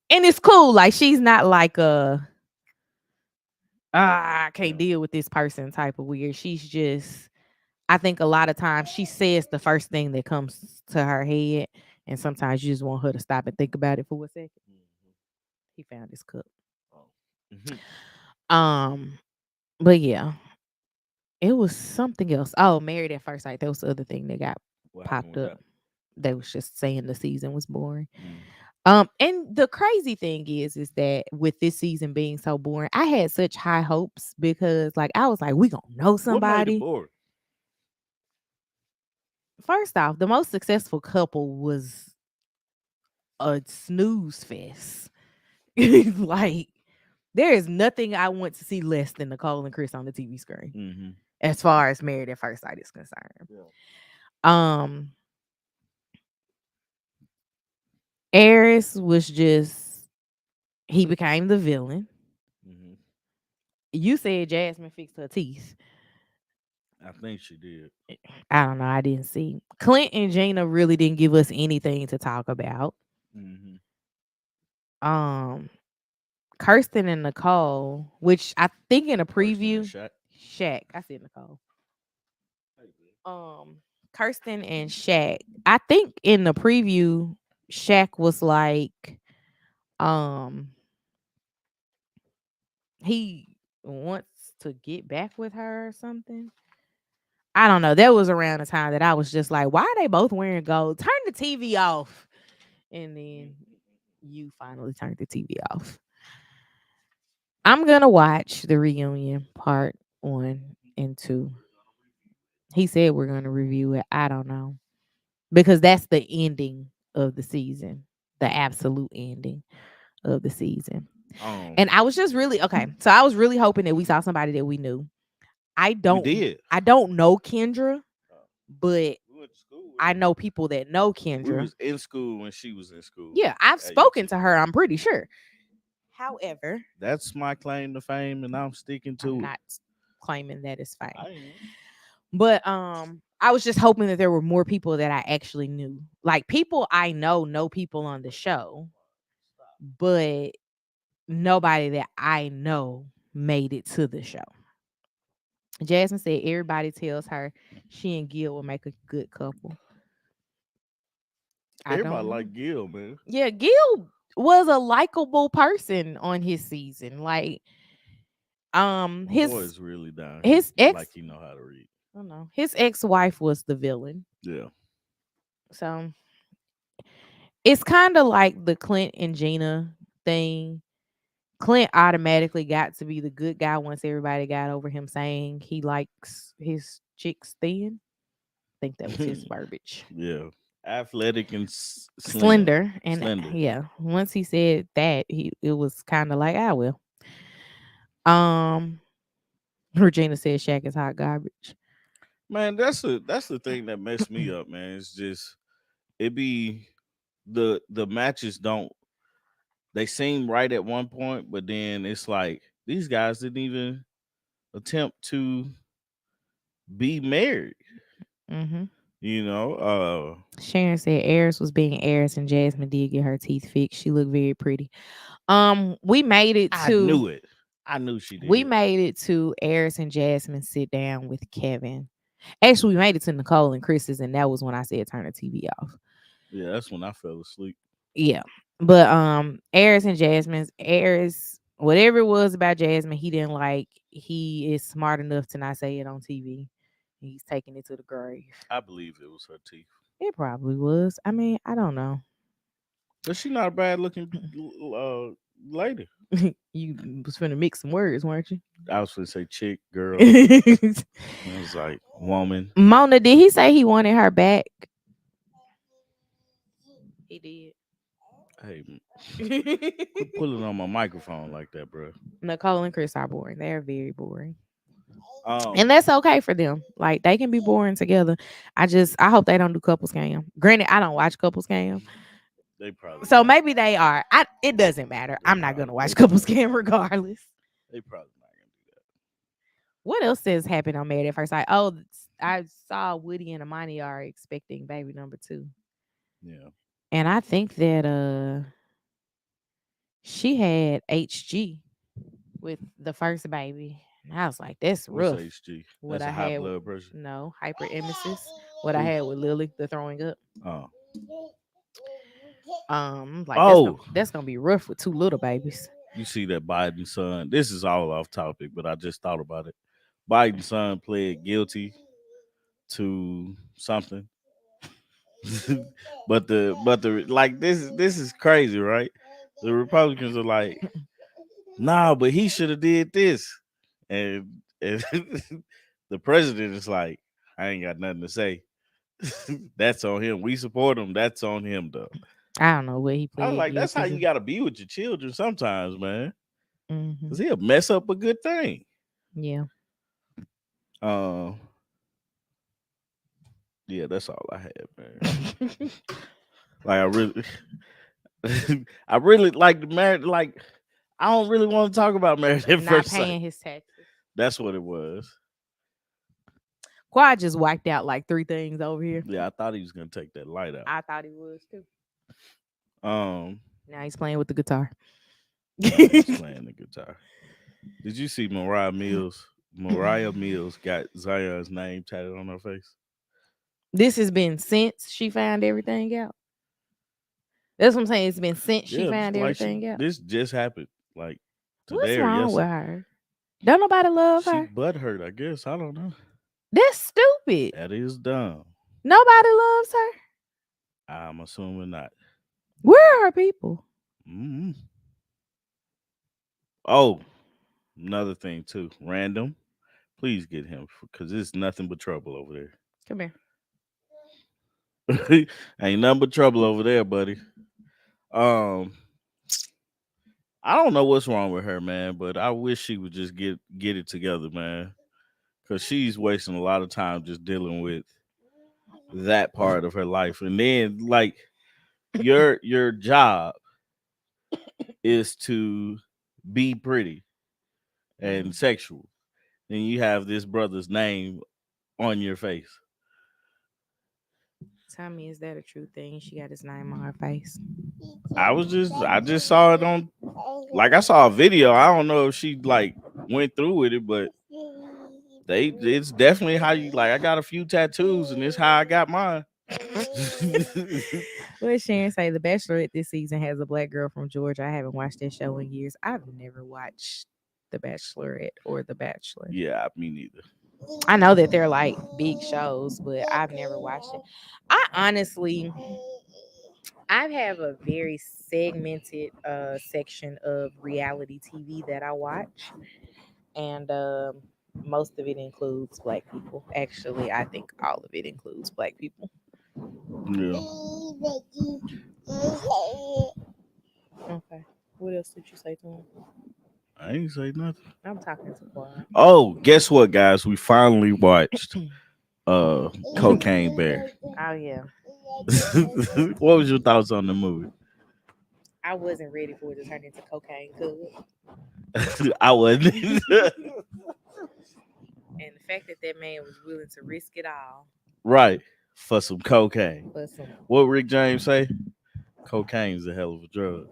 S1: And it's cool. Like, she's not like a I can't
S2: Yeah.
S1: deal with this person type of weird. She's just, I think a lot of times she says the first thing that comes to her head. And sometimes you just want her to stop and think about it for a second.
S2: Mhm.
S1: He found his cup.
S2: Oh. Mhm.
S1: Um, but yeah, it was something else. Oh, Married at First Sight. That was the other thing that got
S2: What happened
S1: popped
S2: with
S1: up.
S2: that?
S1: They was just saying the season was boring.
S2: Mm.
S1: And the crazy thing is that with this season being so boring, I had such high hopes because like I was like, we gonna know
S2: What made it
S1: somebody.
S2: boring?
S1: First off, the most successful couple was a snooze fest. Like there is nothing I want to see less than Nicole and Chris on the TV screen
S2: Mm-hmm.
S1: as far as Married at First Sight is concerned.
S2: Yeah.
S1: Um Aris was just he became the villain.
S2: Mm-hmm.
S1: You said Jasmine fixed her teeth.
S2: I think she did.
S1: I don't know. I didn't see. Clint and Gina really didn't give us anything to talk about.
S2: Mm-hmm.
S1: Um, Kirsten and Nicole, which I think in a
S2: Kirsten and
S1: preview,
S2: Shaq.
S1: Shaq. I said Nicole. Kirsten and Shaq. I think in the preview, Shaq was like, um, he wants to get back with her or something. I don't know. That was around the time that I was just like, why are they both wearing gold? Turn the TV off. And then you finally turned the TV off. I'm gonna watch the reunion part 1 and 2. He said we're gonna review it. I don't know. Because that's the ending of the season. The absolute ending of the season.
S2: Um,
S1: And I was just really okay. So I was really hoping that we saw somebody that we knew. I
S2: we
S1: don't
S2: did.
S1: I don't know Kendra, but
S2: We went to school with
S1: I
S2: her.
S1: know people that know
S2: We
S1: Kendra.
S2: was in school when she was in school.
S1: Yeah, I've
S2: at
S1: spoken
S2: UT.
S1: to her, I'm pretty sure. However,
S2: That's my claim to fame, and I'm sticking
S1: I'm
S2: to it.
S1: not claiming that it's fake.
S2: I am.
S1: But I was just hoping that there were more people that I actually knew. Like people I know people on the show, but nobody that I know made it to the show. Jasmine said everybody tells her she and Gil will make a good couple. I
S2: Everybody
S1: don't know.
S2: like Gil, man.
S1: Yeah, Gil was a likable person on his season. Like
S2: My boy
S1: his
S2: is really down here.
S1: his ex
S2: Like he know how to read.
S1: I don't know. His ex-wife was the villain.
S2: Yeah.
S1: So It's kind of like the Clint and Gina thing. Clint automatically got to be the good guy once everybody got over him saying he likes his chicks thin. I think that was his verbiage.
S2: Yeah, athletic and slender,
S1: Slender. And
S2: slender.
S1: yeah, once he said that, it was kind of like, I will. Um, Regina said Shaq is hot garbage.
S2: Man, that's the thing that messed me up, man. It's just it be the matches don't they seem right at one point, but then it's like these guys didn't even attempt to be married.
S1: Mm-hmm.
S2: You know,
S1: Sharon said Eris was being Eris and Jasmine did get her teeth fixed. She looked very pretty. We made it
S2: I
S1: to
S2: knew it. I knew she
S1: we
S2: did.
S1: made it to Eris and Jasmine sit down with Kevin. Actually, we made it to Nicole and Chris's, and that was when I said turn the TV off.
S2: Yeah, that's when I fell asleep.
S1: Yeah. But Eris and Jasmine's Eris, whatever it was about Jasmine, he didn't like. He is smart enough to not say it on TV. He's taking it to the grave.
S2: I believe it was her teeth.
S1: It probably was. I mean, I don't know.
S2: But she not a bad looking lady.
S1: You was finna mix some words, weren't you?
S2: I was gonna say chick, girl. It was like woman.
S1: Mona, did he say he wanted her back? He
S2: Hey,
S1: did.
S2: quit pulling on my microphone like that, bro.
S1: Nicole and Chris are boring. They're very boring.
S2: Um,
S1: And that's okay for them. Like they can be boring together. I hope they don't do couple scam. Granted, I don't watch couple scam.
S2: they probably
S1: So
S2: not.
S1: maybe they are. It doesn't matter.
S2: They
S1: I'm not gonna
S2: probably
S1: watch
S2: they
S1: couple
S2: probably
S1: scam regardless.
S2: they probably not gonna do
S1: What else has happened on Married at First Sight? Oh, I saw Woody and Amani are expecting baby number 2.
S2: that. Yeah.
S1: And I think that she had HG with the first baby. And I was like, that's
S2: What's
S1: rough.
S2: HG?
S1: What
S2: That's
S1: I
S2: a high
S1: had,
S2: blood pressure.
S1: no, hyperemesis. What I
S2: Who?
S1: had with Lily, the throwing up.
S2: Oh.
S1: Like
S2: Oh,
S1: that's gonna be rough with 2 little babies.
S2: you see that Biden's son. This is all off topic, but I just thought about it. Biden's son pled guilty to something. but the like this is crazy, right? The Republicans are like, nah, but he should have did this. And the president is like, I ain't got nothing to say. That's on him. We support him. That's on him though.
S1: I don't know what he
S2: I was
S1: pleaded
S2: like, that's how
S1: guilty
S2: you
S1: to.
S2: gotta be with your children sometimes, man.
S1: Hmm.
S2: Cause he'll mess up a good thing.
S1: Yeah.
S2: Um, yeah, that's all I had, man. Like I really, I really like the married. Like I don't really want to talk about married at
S1: Not
S2: first sight.
S1: paying his taxes.
S2: That's what it was.
S1: Quad just wiped out like 3 things over here.
S2: Yeah, I thought he was gonna take that light out.
S1: I thought he was too.
S2: Um,
S1: Now he's playing with the guitar.
S2: now he's playing the guitar. Did you see Mariah Mills? Mariah Mills got Zion's name tatted on her face.
S1: This has been since she found everything out. That's what I'm saying. It's been since she
S2: Yeah,
S1: found
S2: like
S1: everything out.
S2: this just happened like
S1: What's
S2: today or
S1: wrong with
S2: yesterday.
S1: her? Don't nobody love
S2: She
S1: her.
S2: butt hurt, I guess. I don't know.
S1: That's stupid.
S2: That is dumb.
S1: Nobody loves her.
S2: I'm assuming not.
S1: Where are her people?
S2: Mm. Oh, another thing too. Random. Please get him because it's nothing but trouble over
S1: Come here.
S2: there. Ain't nothing but trouble over there, buddy. Um, I don't know what's wrong with her, man, but I wish she would just get it together, man. Cause she's wasting a lot of time just dealing with that part of her life. And then like your job is to be pretty and sexual. And you have this brother's name on your face.
S1: Tell me, is that a true thing? She got his name on her face.
S2: I just saw it on like I saw a video. I don't know if she like went through with it, but it's definitely how you like I got a few tattoos and it's how I got mine.
S1: What Sharon say? The Bachelorette this season has a black girl from Georgia. I haven't watched that show in years. I've never watched The Bachelorette or The Bachelor.
S2: Yeah, me neither.
S1: I know that they're like big shows, but I've never watched it. I honestly I have a very segmented section of reality TV that I watch, and most of it includes black people. Actually, I think all of it includes black people.
S2: Yeah.
S1: Okay. What else did you say to him?
S2: I ain't say nothing.
S1: I'm talking to Quad.
S2: Oh, guess what, guys? We finally watched Cocaine Bear.
S1: Oh yeah,
S2: What was your thoughts on the movie?
S1: I wasn't ready for it to turn into cocaine cub,
S2: I wasn't.
S1: and the fact that that man was willing to risk it all
S2: Right. For some cocaine.
S1: for some.
S2: What Rick James say? Cocaine's a hell of a drug.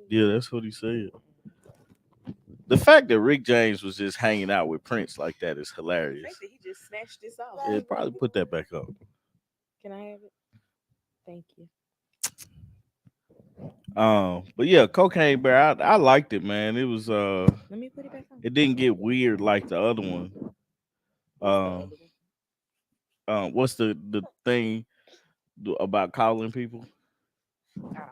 S2: Yeah, that's what he said. The fact that Rick James was just hanging out with Prince like that is
S1: The
S2: hilarious.
S1: fact that he just snatched this off.
S2: Yeah, probably put that back up.
S1: Can I have it? Thank you.
S2: But yeah, Cocaine Bear, I liked it, man. It was
S1: Let me put it back on.
S2: it didn't get weird like the other one.
S1: What's the other one?
S2: What's the thing about calling people?
S1: I don't know.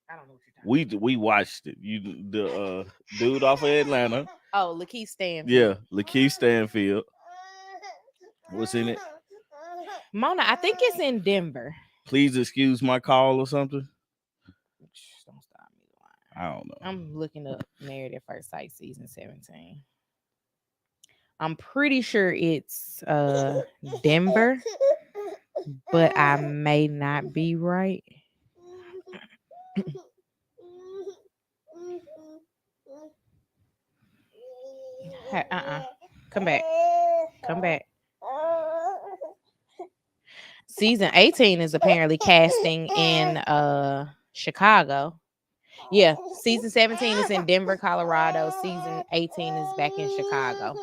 S1: I don't know what you're talking
S2: We watched it. The dude off of Atlanta.
S1: about. Oh, Lakeith Stanfield.
S2: Yeah, Lakeith Stanfield was in it.
S1: Mona, I think it's in Denver.
S2: Please excuse my call or something.
S1: Don't stop me.
S2: I don't know.
S1: I'm looking up Married at First Sight season 17. I'm pretty sure it's Denver, but I may not be right. Come back. Come back. Season 18 is apparently casting in Chicago. Yeah, season 17 is in Denver, Colorado. Season 18 is back in Chicago.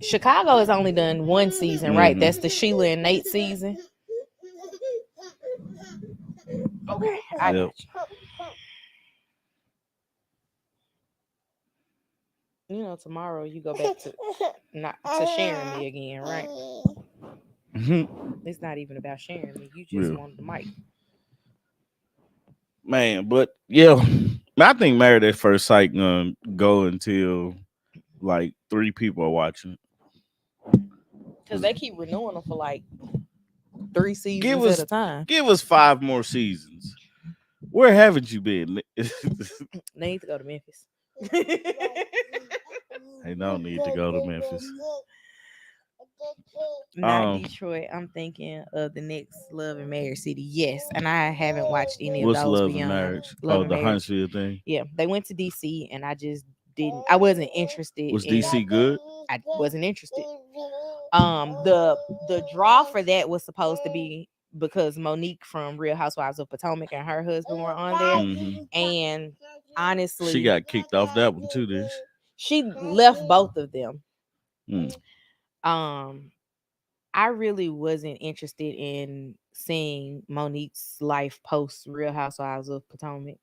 S1: Chicago has only done one season, right?
S2: Mhm.
S1: That's the Sheila and Nate season. Okay, I
S2: Yep.
S1: got you. You know, tomorrow you go back to not to sharing me again, right?
S2: Mhm.
S1: It's not even about sharing me. You just
S2: Yeah.
S1: want the mic.
S2: Man, but yeah, I think Married at First Sight gonna go until like 3 people are watching.
S1: Because they keep renewing them for like 3
S2: Give
S1: seasons
S2: us
S1: at a time.
S2: give us 5 more seasons. Where haven't you been?
S1: They need to go to Memphis.
S2: They don't need to go to Memphis.
S1: Not Detroit. I'm thinking of the next Love and Marriage City. Yes, and I haven't watched any of
S2: What's
S1: those
S2: Love and
S1: beyond
S2: Marriage?
S1: Love
S2: Oh,
S1: and
S2: the
S1: Marriage.
S2: Huntsville thing.
S1: Yeah, they went to DC, and I just didn't. I wasn't interested.
S2: Was
S1: in,
S2: DC good?
S1: I wasn't interested. The draw for that was supposed to be because Monique from Real Housewives of Potomac and her husband were on there,
S2: Mhm.
S1: and honestly,
S2: She got kicked off that one too, didn't
S1: she left both of them.
S2: she?
S1: I really wasn't interested in seeing Monique's life post Real Housewives of Potomac.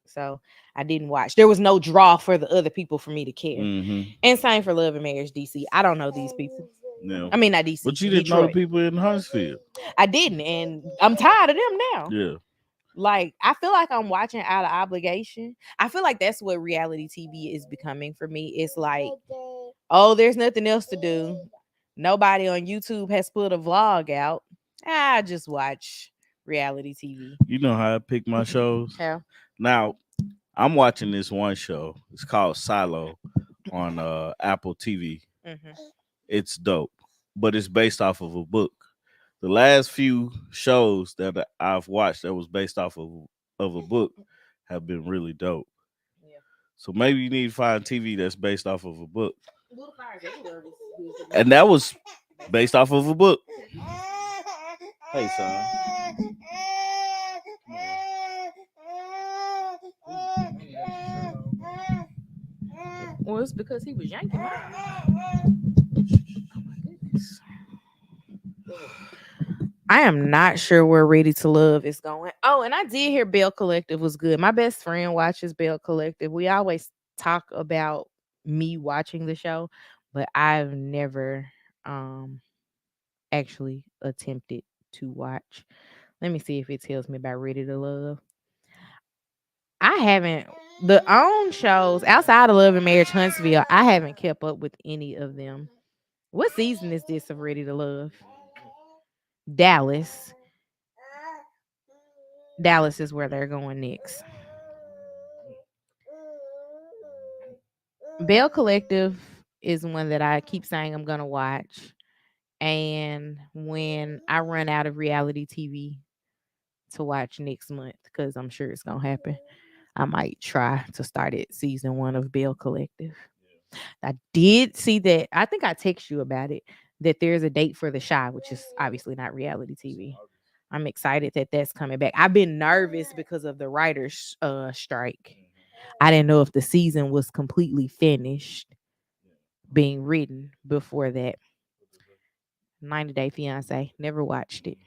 S1: So I didn't watch. There was no draw for the other people for me to care.
S2: Mm-hmm.
S1: And same for Love and Marriage DC. I don't know these people.
S2: Yeah.
S1: I mean, not DC.
S2: But you didn't know the
S1: Detroit.
S2: people in Huntsville.
S1: I didn't, and I'm tired of them now.
S2: Yeah.
S1: Like, I feel like I'm watching out of obligation. I feel like that's what reality TV is becoming for me. It's like, oh, there's nothing else to do. Nobody on YouTube has put a vlog out. I just watch reality TV.
S2: You know how I pick my shows?
S1: Yeah.
S2: Now, I'm watching this one show. It's called Silo on Apple TV.
S1: Mm-hmm.
S2: It's dope, but it's based off of a book. The last few shows that I've watched that was based off of a book have been really dope.
S1: Yeah.
S2: So maybe you need to find TV that's based off of a book. And that was based off of a book. Hey, son.
S1: Well, it's because he was yanking. I am not sure where Ready to Love is going. Oh, and I did hear Bell Collective was good. My best friend watches Bell Collective. We always talk about me watching the show, but I've never actually attempted to watch. Let me see if it tells me about Ready to Love. I haven't the own shows outside of Love and Marriage Huntsville. I haven't kept up with any of them. What season is this of Ready to Love? Dallas. Dallas is where they're going next. Bell Collective is one that I keep saying I'm gonna watch. And when I run out of reality TV to watch next month, because I'm sure it's gonna happen, I might try to start at season 1 of Bell Collective. I did see that. I think I text you about it. That there's a date for The Shy, which is obviously not reality TV. I'm excited that that's coming back. I've been nervous because of the writers' strike. I didn't know if the season was completely finished being written before that. 90 Day Fiance. Never watched it.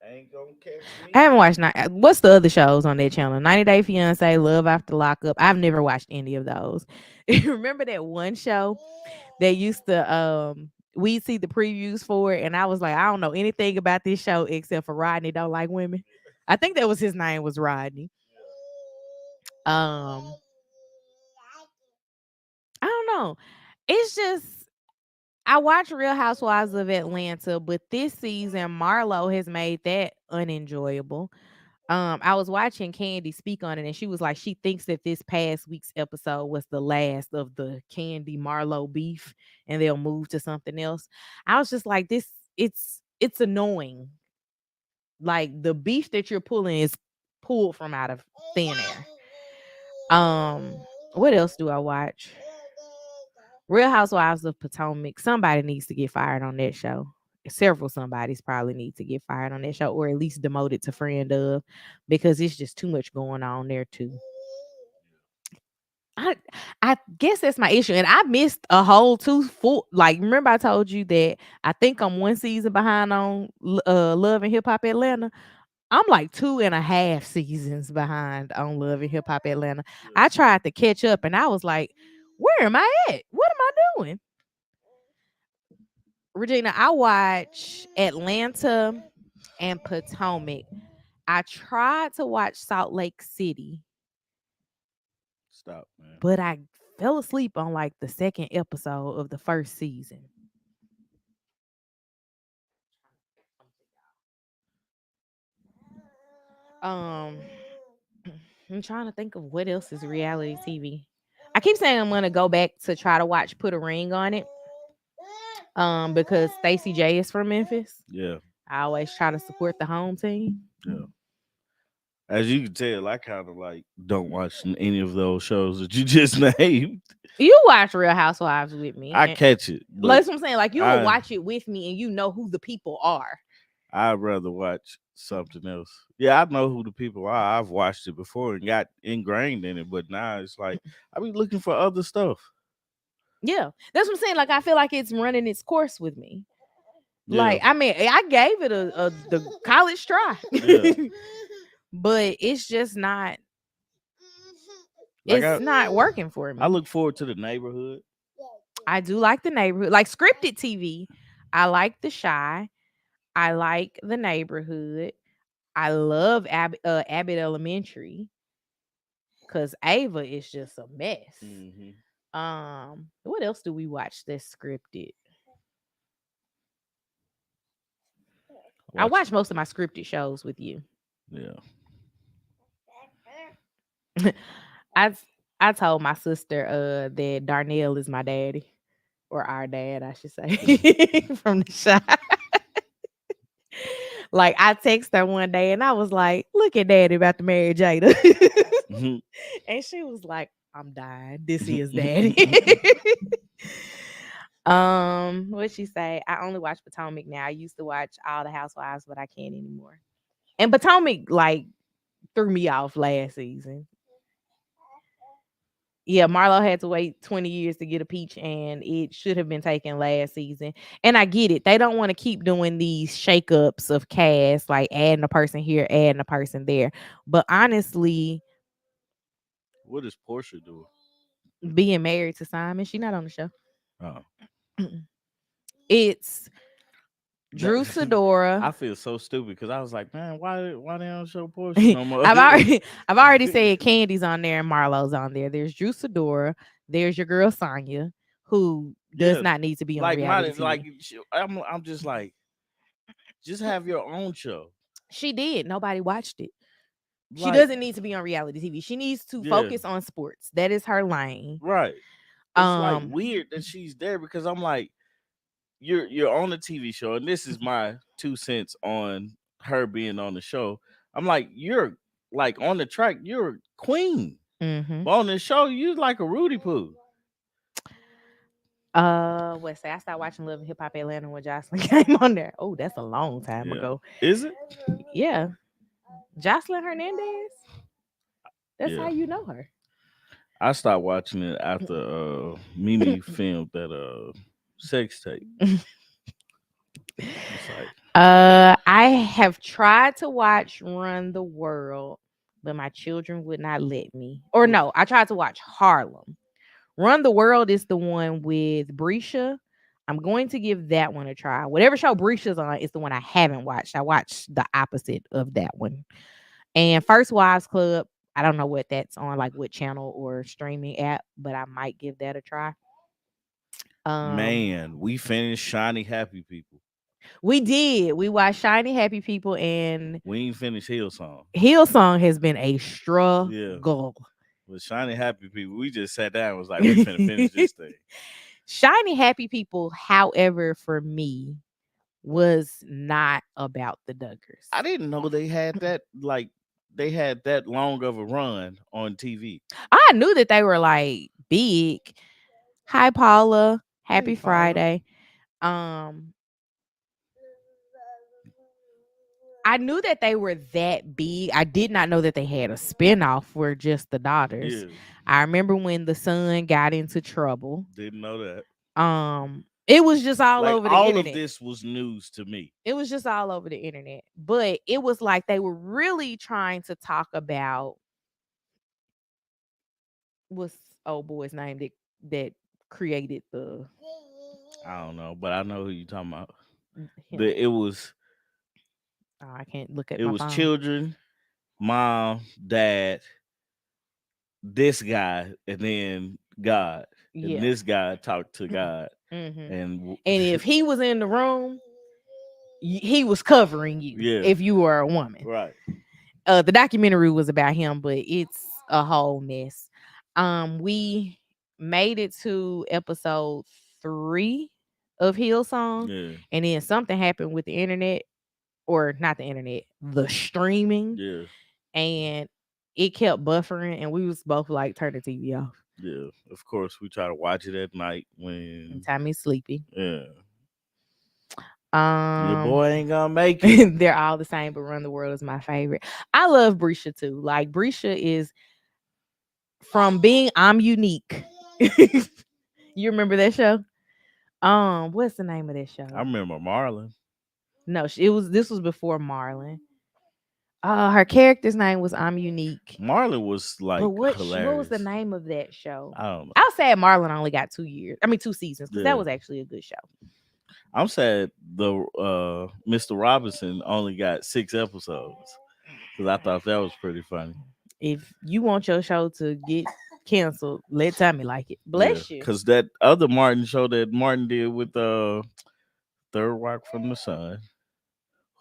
S2: Ain't gonna catch me.
S1: I haven't watched. What's the other shows on that channel? 90 Day Fiance, Love After Lockup. I've never watched any of those. Remember that one show that used to we'd see the previews for it, and I was like, I don't know anything about this show except for Rodney don't like women. I think that was his name was Rodney. I don't know. It's just I watch Real Housewives of Atlanta, but this season Marlo has made that unenjoyable. I was watching Candy speak on it, and she was like, she thinks that this past week's episode was the last of the Candy Marlo beef, and they'll move to something else. I was just like, it's annoying. Like the beef that you're pulling is pulled from out of thin air. What else do I watch? Real Housewives of Potomac. Somebody needs to get fired on that show. Several somebodies probably need to get fired on that show, or at least demoted to friend of, because it's just too much going on there too. I guess that's my issue, and I missed a whole two full. Like, remember I told you that I think I'm one season behind on Love and Hip Hop Atlanta. I'm like 2.5 seasons behind on Love and Hip Hop Atlanta. I tried to catch up, and I was like, where am I at? What am I doing? Regina, I watch Atlanta and Potomac. I tried to watch Salt Lake City,
S2: Stop, man.
S1: but I fell asleep on like the second episode of the first season. Um, I'm trying to think of what else is reality TV. I keep saying I'm gonna go back to try to watch Put a Ring on It. Because Stacey J is from Memphis.
S2: Yeah.
S1: I always try to support the home team.
S2: Yeah. As you can tell, I kind of like don't watch any of those shows that you just named.
S1: You watch Real Housewives with me.
S2: I catch it.
S1: That's what I'm saying. Like, you will watch it with me and you know who the people are.
S2: I'd rather watch something else. Yeah, I know who the people are. I've watched it before and got ingrained in it, but now it's like I be looking for other stuff.
S1: Yeah, that's what I'm saying. Like, I feel like it's running its course with me.
S2: Yeah.
S1: Like, I mean, I gave it the college try,
S2: Yeah.
S1: but it's just not.
S2: Like
S1: it's not working for me.
S2: I look forward to The Neighborhood.
S1: I do like The Neighborhood, like scripted TV. I like The Shy. I like The Neighborhood. I love Abbott Elementary because Ava is just a mess.
S2: Mm-hmm.
S1: What else do we watch that's scripted? I watch most of my scripted shows with you.
S2: Yeah.
S1: I told my sister that Darnell is my daddy, or our dad, I should say, from The Shy. Like, I texted her one day and I was like, look at daddy about to marry Jada.
S2: Mm-hmm.
S1: And she was like, I'm dying. This is daddy. What'd she say? I only watch Potomac now. I used to watch all the Housewives, but I can't anymore. And Potomac like threw me off last season. Yeah, Marlo had to wait 20 years to get a peach, and it should have been taken last season. And I get it. They don't want to keep doing these shakeups of cast, like adding a person here, adding a person there. But honestly,
S2: what is Portia doing?
S1: Being married to Simon. She's not on the show.
S2: Oh.
S1: It's
S2: That-
S1: Drew Sidora.
S2: I feel so stupid because I was like, man, why they don't show Portia
S1: I've
S2: no more?
S1: already said Candy's on there and Marlo's on there. There's Drew Sidora. There's your girl Sonya, who does
S2: Yeah,
S1: not need to be on
S2: like
S1: reality
S2: my
S1: TV.
S2: like I'm just like, just have your own show.
S1: She did. Nobody watched it. She
S2: Like,
S1: doesn't need to be on reality TV. She needs to
S2: yeah,
S1: focus on sports. That is her lane.
S2: right. It's like
S1: Um,
S2: weird that she's there because I'm like, you're on a TV show, and this is my 2 cents on her being on the show. I'm like, you're like on the track, you're a queen,
S1: mhm.
S2: but on the show, you like a Rudy Poo.
S1: What say? I started watching Love and Hip Hop Atlanta when Jocelyn came on there. Oh, that's a long time
S2: Yeah,
S1: ago.
S2: is it?
S1: Yeah, Jocelyn Hernandez. That's how
S2: Yeah,
S1: you know her.
S2: I stopped watching it after Mimi filmed that sex tape. It's like,
S1: I have tried to watch Run the World, but my children would not let me. Or no, I tried to watch Harlem. Run the World is the one with Brescia. I'm going to give that one a try. Whatever show Brescia's on is the one I haven't watched. I watched the opposite of that one. And First Wives Club, I don't know what that's on, like what channel or streaming app, but I might give that a try.
S2: man, we finished Shiny Happy People.
S1: We did. We watched Shiny Happy People, and
S2: We ain't finished Hillsong.
S1: Hillsong has been a
S2: Yeah.
S1: struggle.
S2: With Shiny Happy People, we just sat down and was like, we finna finish this thing.
S1: Shiny Happy People, however, for me, was not about the Duggars.
S2: I didn't know they had that, like, they had that long of a run on TV.
S1: I knew that they were like big. Hi, Paula. Happy
S2: Hey, Paula.
S1: Friday. I knew that they were that big. I did not know that they had a spinoff for just the daughters.
S2: Yeah,
S1: I remember when the son got into trouble.
S2: didn't know that.
S1: It was just all
S2: Like,
S1: over the
S2: all
S1: internet.
S2: of this was news to me.
S1: It was just all over the internet. But it was like they were really trying to talk about what's old boy's name that created the
S2: I don't know, but I know who you talking about.
S1: him.
S2: It was
S1: Oh, I can't look at
S2: it
S1: my
S2: was
S1: phone.
S2: children, mom, dad, this guy, and then God.
S1: Yeah.
S2: And this guy talked to God.
S1: Mhm.
S2: And
S1: if he was in the room, he was covering you.
S2: Yeah.
S1: If you were a woman.
S2: right.
S1: The documentary was about him, but it's a whole mess. We made it to episode 3 of Hillsong,
S2: Yeah.
S1: and then something happened with the internet, or not the internet, the streaming,
S2: Yeah.
S1: and it kept buffering, and we was both like, turn the TV off.
S2: Yeah. Of course, we try to watch it at night
S1: And
S2: when
S1: Tommy's sleepy.
S2: yeah. Your boy ain't gonna make it.
S1: They're all the same, but Run the World is my favorite. I love Brescia too. Like, Brescia is from being I'm Unique. You remember that show? What's the name of that show?
S2: I remember Marlon.
S1: No, this was before Marlon. Her character's name was I'm Unique.
S2: Marlon was like
S1: But what
S2: hilarious.
S1: was the name of that show?
S2: I don't know.
S1: I'll say Marlon only got 2 seasons, because
S2: Yeah.
S1: that was actually a good show.
S2: I'm sad the Mr. Robinson only got 6 episodes because I thought that was pretty funny.
S1: If you want your show to get canceled, let Tommy like it. Bless you.
S2: Because that other Martin show that Martin did with Third Rock from the Sun,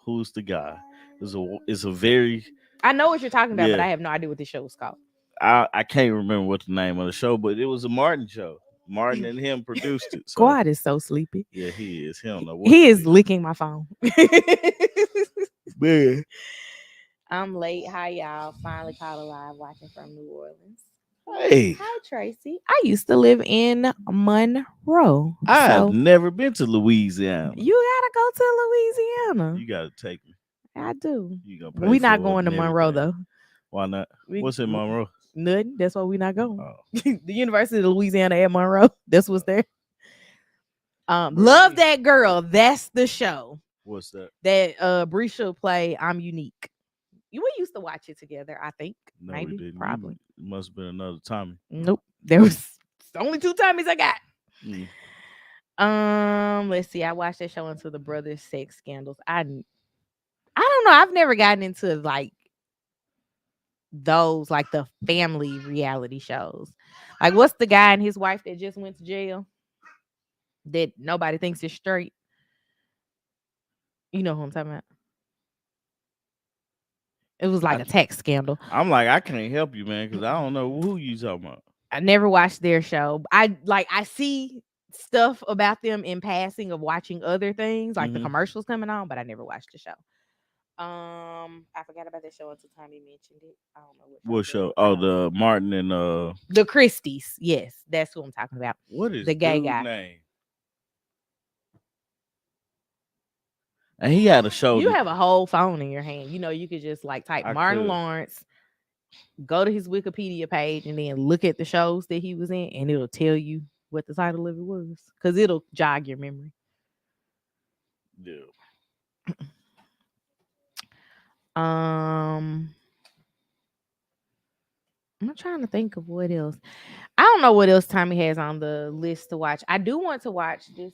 S2: who's the guy? Is a very
S1: I know what you're talking about, but
S2: Yeah.
S1: I have no idea what this show is called.
S2: I can't remember what the name of the show, but it was a Martin show. Martin and him produced it. So,
S1: Squad is so sleepy.
S2: yeah, he is. He don't know what
S1: He
S2: to
S1: is
S2: do.
S1: licking my phone.
S2: Man.
S1: I'm late. Hi, y'all. Finally caught alive watching from New Orleans.
S2: Hey,
S1: Hi, Tracy. I used to live in Monroe.
S2: I
S1: so
S2: have never been to Louisiana.
S1: you gotta go to Louisiana.
S2: You gotta take me.
S1: I do.
S2: You gonna pay
S1: We're not
S2: for it
S1: going to
S2: and
S1: Monroe
S2: everything.
S1: though.
S2: Why not? What's in Monroe?
S1: Nothing. That's why we're not going.
S2: Oh,
S1: The University of Louisiana at Monroe. That's what's there. Love That Girl. That's the show
S2: what's that?
S1: that Brescia play. I'm Unique. We used to watch it together, I think.
S2: No,
S1: Maybe,
S2: we didn't.
S1: probably.
S2: It must have been another Tommy.
S1: Nope. There was only 2 Tommies I got.
S2: Mm.
S1: Let's see. I watched that show Into the Brothers Sex Scandals. I don't know. I've never gotten into like those like the family reality shows. Like what's the guy and his wife that just went to jail that nobody thinks is straight? You know who I'm talking about. It was like
S2: I,
S1: a tax scandal.
S2: I'm like, I can't help you, man, because I don't know who you talking about.
S1: I never watched their show. I see stuff about them in passing of watching other things, like the
S2: Mhm.
S1: commercials coming on, but I never watched the show. I forgot about that show until Tommy mentioned it. I don't know what
S2: What
S1: show
S2: show?
S1: that
S2: Oh,
S1: was.
S2: the Martin and
S1: The Christies. Yes, that's who I'm talking about.
S2: what is
S1: The gay
S2: dude
S1: guy.
S2: name? And he had a show.
S1: You have a whole phone in your hand. You know, you could just like type
S2: I
S1: Martin
S2: could.
S1: Lawrence, go to his Wikipedia page, and then look at the shows that he was in, and it'll tell you what the title of it was. Because it'll jog your memory.
S2: Yeah.
S1: I'm trying to think of what else. I don't know what else Tommy has on the list to watch. I do want to watch this.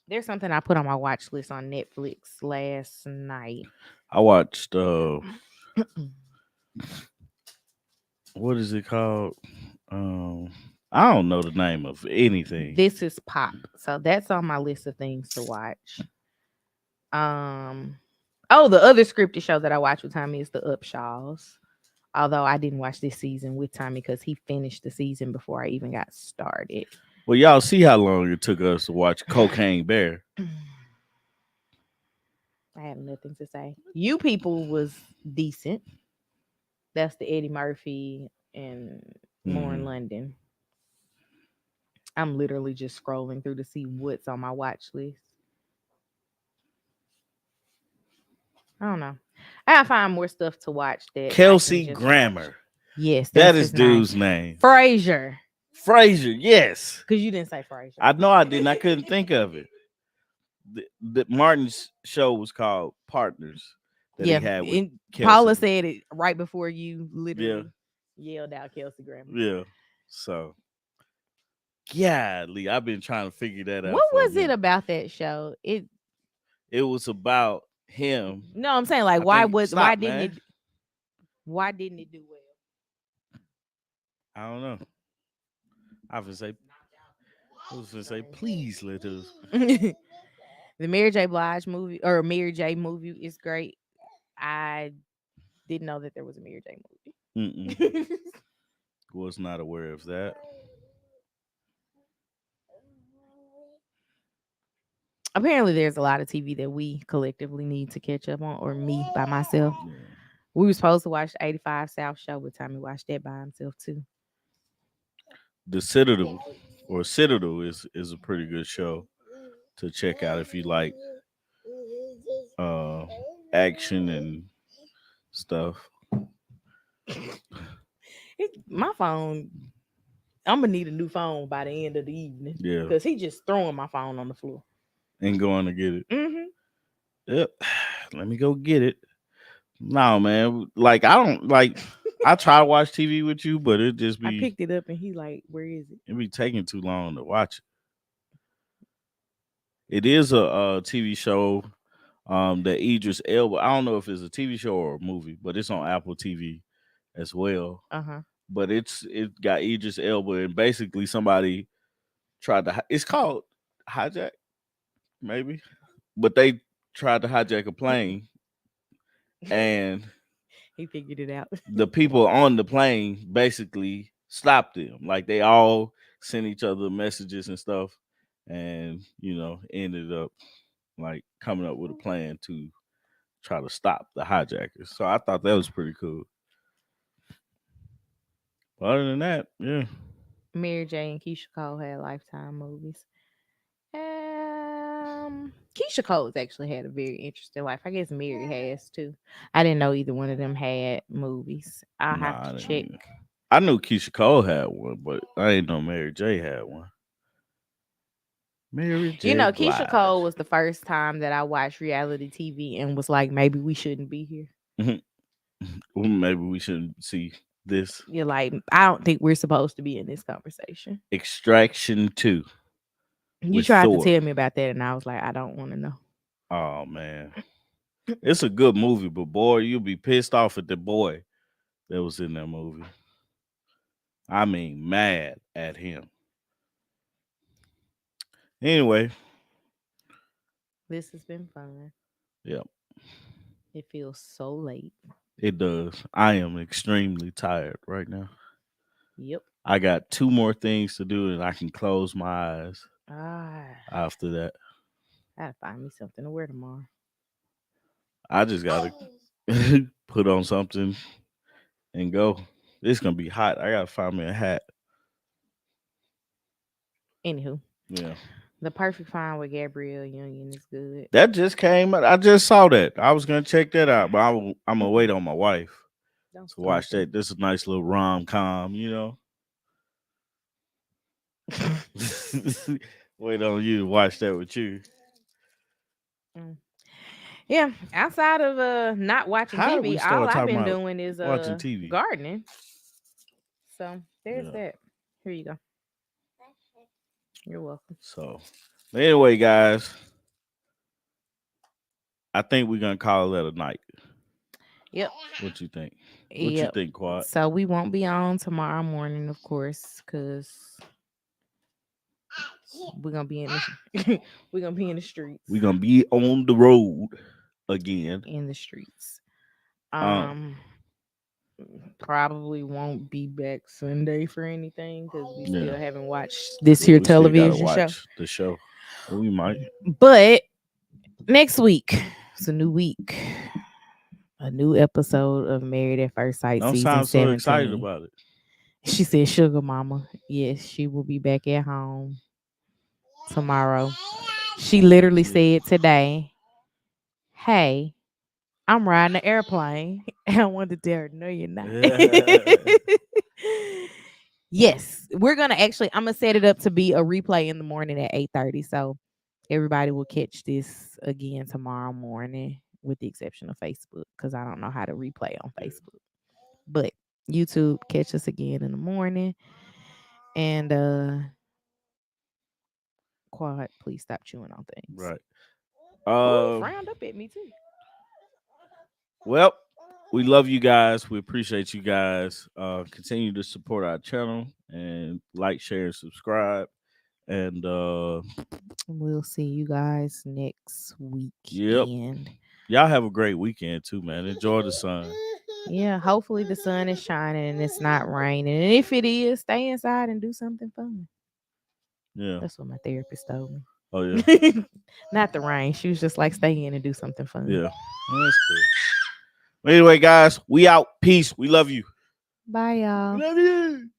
S1: There's something I put on my watch list on Netflix last night.
S2: I watched what is it called? I don't know the name of anything.
S1: This is Pop. So that's on my list of things to watch. Oh, the other scripted show that I watch with Tommy is The Upshaws. Although I didn't watch this season with Tommy because he finished the season before I even got started.
S2: Well, y'all see how long it took us to watch Cocaine Bear.
S1: I have nothing to say. You People was decent. That's the Eddie Murphy and Lauren London. I'm literally just scrolling through to see what's on my watch list. I don't know. I gotta find more stuff to watch. That
S2: Kelsey Grammer.
S1: Yes,
S2: That
S1: that's
S2: is
S1: his name.
S2: dude's name.
S1: Frasier.
S2: Frasier, yes.
S1: Because you didn't say Frasier.
S2: I know I didn't. I couldn't think of it. The Martin's show was called Partners. That
S1: Yeah,
S2: he had with
S1: Paula
S2: Kelsey.
S1: said it right before you literally yelled out Kelsey Grammer.
S2: Yeah. So, golly, I've been trying to figure that out.
S1: What
S2: for a
S1: was it
S2: minute.
S1: about that show?
S2: It was about him.
S1: No, I'm saying like why didn't it do well?
S2: I don't know. I was gonna say, please let us.
S1: The Mary J. Blige movie or Mary J. movie is great. I didn't know that there was a Mary J. movie.
S2: Was not aware of that.
S1: Apparently, there's a lot of TV that we collectively need to catch up on, or me by myself.
S2: Yeah.
S1: We were supposed to watch the 85 South show, but Tommy watched that by himself too.
S2: The Citadel or Citadel is a pretty good show to check out if you like action and stuff.
S1: My phone, I'm gonna need a new phone by the end of the evening.
S2: Yeah.
S1: Because he just throwing my phone on the floor.
S2: And going to get it.
S1: Mm-hmm.
S2: Yep. Let me go get it. No, man. Like I don't like. I try to watch TV with you, but it just be.
S1: I picked it up and he like, where is it?
S2: It be taking too long to watch it. It is a TV show. That Idris Elba. I don't know if it's a TV show or a movie, but it's on Apple TV as well. But it got Idris Elba and basically somebody tried to. It's called Hijack, maybe, but they tried to hijack a plane, and
S1: he figured it out.
S2: The people on the plane basically stopped them. Like they all sent each other messages and stuff, and ended up like coming up with a plan to try to stop the hijackers. So I thought that was pretty cool. But other than that, yeah.
S1: Mary J and Keisha Cole had Lifetime movies. Keisha Cole's actually had a very interesting life. I guess Mary has too. I didn't know either one of them had movies. I'll have to check.
S2: I knew Keisha Cole had one, but I didn't know Mary J had one. Mary J.
S1: Keisha Cole was the first time that I watched reality TV and was like, maybe we shouldn't be here.
S2: Well, maybe we shouldn't see this.
S1: You're like, I don't think we're supposed to be in this conversation.
S2: Extraction 2.
S1: You
S2: with
S1: tried to
S2: Thor.
S1: tell me about that, and I was like, I don't want to know.
S2: Oh man, it's a good movie, but boy, you'll be pissed off at the boy that was in that movie. I mean, mad at him. Anyway,
S1: This has been fun.
S2: yeah,
S1: It feels so late.
S2: it does. I am extremely tired right now.
S1: Yep.
S2: I got 2 more things to do, and I can close my eyes
S1: Ah,
S2: after that.
S1: I gotta find me something to wear tomorrow.
S2: I just gotta put on something and go. It's gonna be hot. I gotta find me a hat.
S1: Anywho,
S2: Yeah.
S1: The Perfect Find with Gabrielle Union is good.
S2: That just came out. I just saw that. I was gonna check that out, but I'm gonna wait on my wife
S1: Don't
S2: to watch
S1: start
S2: that. This is a nice little rom-com, you know.
S1: that.
S2: Wait on you to watch that with you.
S1: Mm. Yeah, outside of not watching
S2: How did
S1: TV,
S2: we
S1: all
S2: start
S1: I've
S2: talking
S1: been
S2: about
S1: doing is
S2: watching TV?
S1: gardening. So there's
S2: Yeah.
S1: that. Here you go. You're welcome.
S2: So, anyway, guys, I think we're gonna call that a night.
S1: Yep.
S2: What you think? What you
S1: Yep.
S2: think, Quad?
S1: So we won't be on tomorrow morning, of course, because we're gonna be in the we're gonna be in the streets.
S2: We're gonna be on the road again.
S1: In the streets.
S2: Um,
S1: Probably won't be back Sunday for anything because we
S2: Yeah.
S1: still haven't watched this here
S2: we still gotta
S1: television show.
S2: watch the show. We might.
S1: But next week, it's a new week. A new episode of Married at First Sight
S2: Don't
S1: season
S2: sound so
S1: 17.
S2: excited about it.
S1: She said, Sugar Mama. Yes, she will be back at home tomorrow. She literally said today, hey, I'm riding the airplane. And I wanted to tell her, no, you're not. Yes, we're going to actually, I'm going to set it up to be a replay in the morning at 8:30. So everybody will catch this again tomorrow morning with the exception of Facebook because I don't know how to replay on Facebook. But YouTube, catch us again in the morning. And Quad, please stop chewing on things.
S2: Right.
S1: Frowned up at me too.
S2: Well, we love you guys. We appreciate you guys. Continue to support our channel and like, share, and subscribe. And
S1: We'll see you guys next week.
S2: Yep. Y'all have a great weekend too, man. Enjoy the sun.
S1: Yeah, hopefully the sun is shining and it's not raining. And if it is, stay inside and do something fun.
S2: Yeah.
S1: That's what my therapist told me.
S2: Oh yeah.
S1: Not the rain. She was just like, stay in and do something fun.
S2: Yeah. Well, that's cool. Well, anyway, guys, we out. Peace. We love you.
S1: Bye, y'all.
S2: We love you.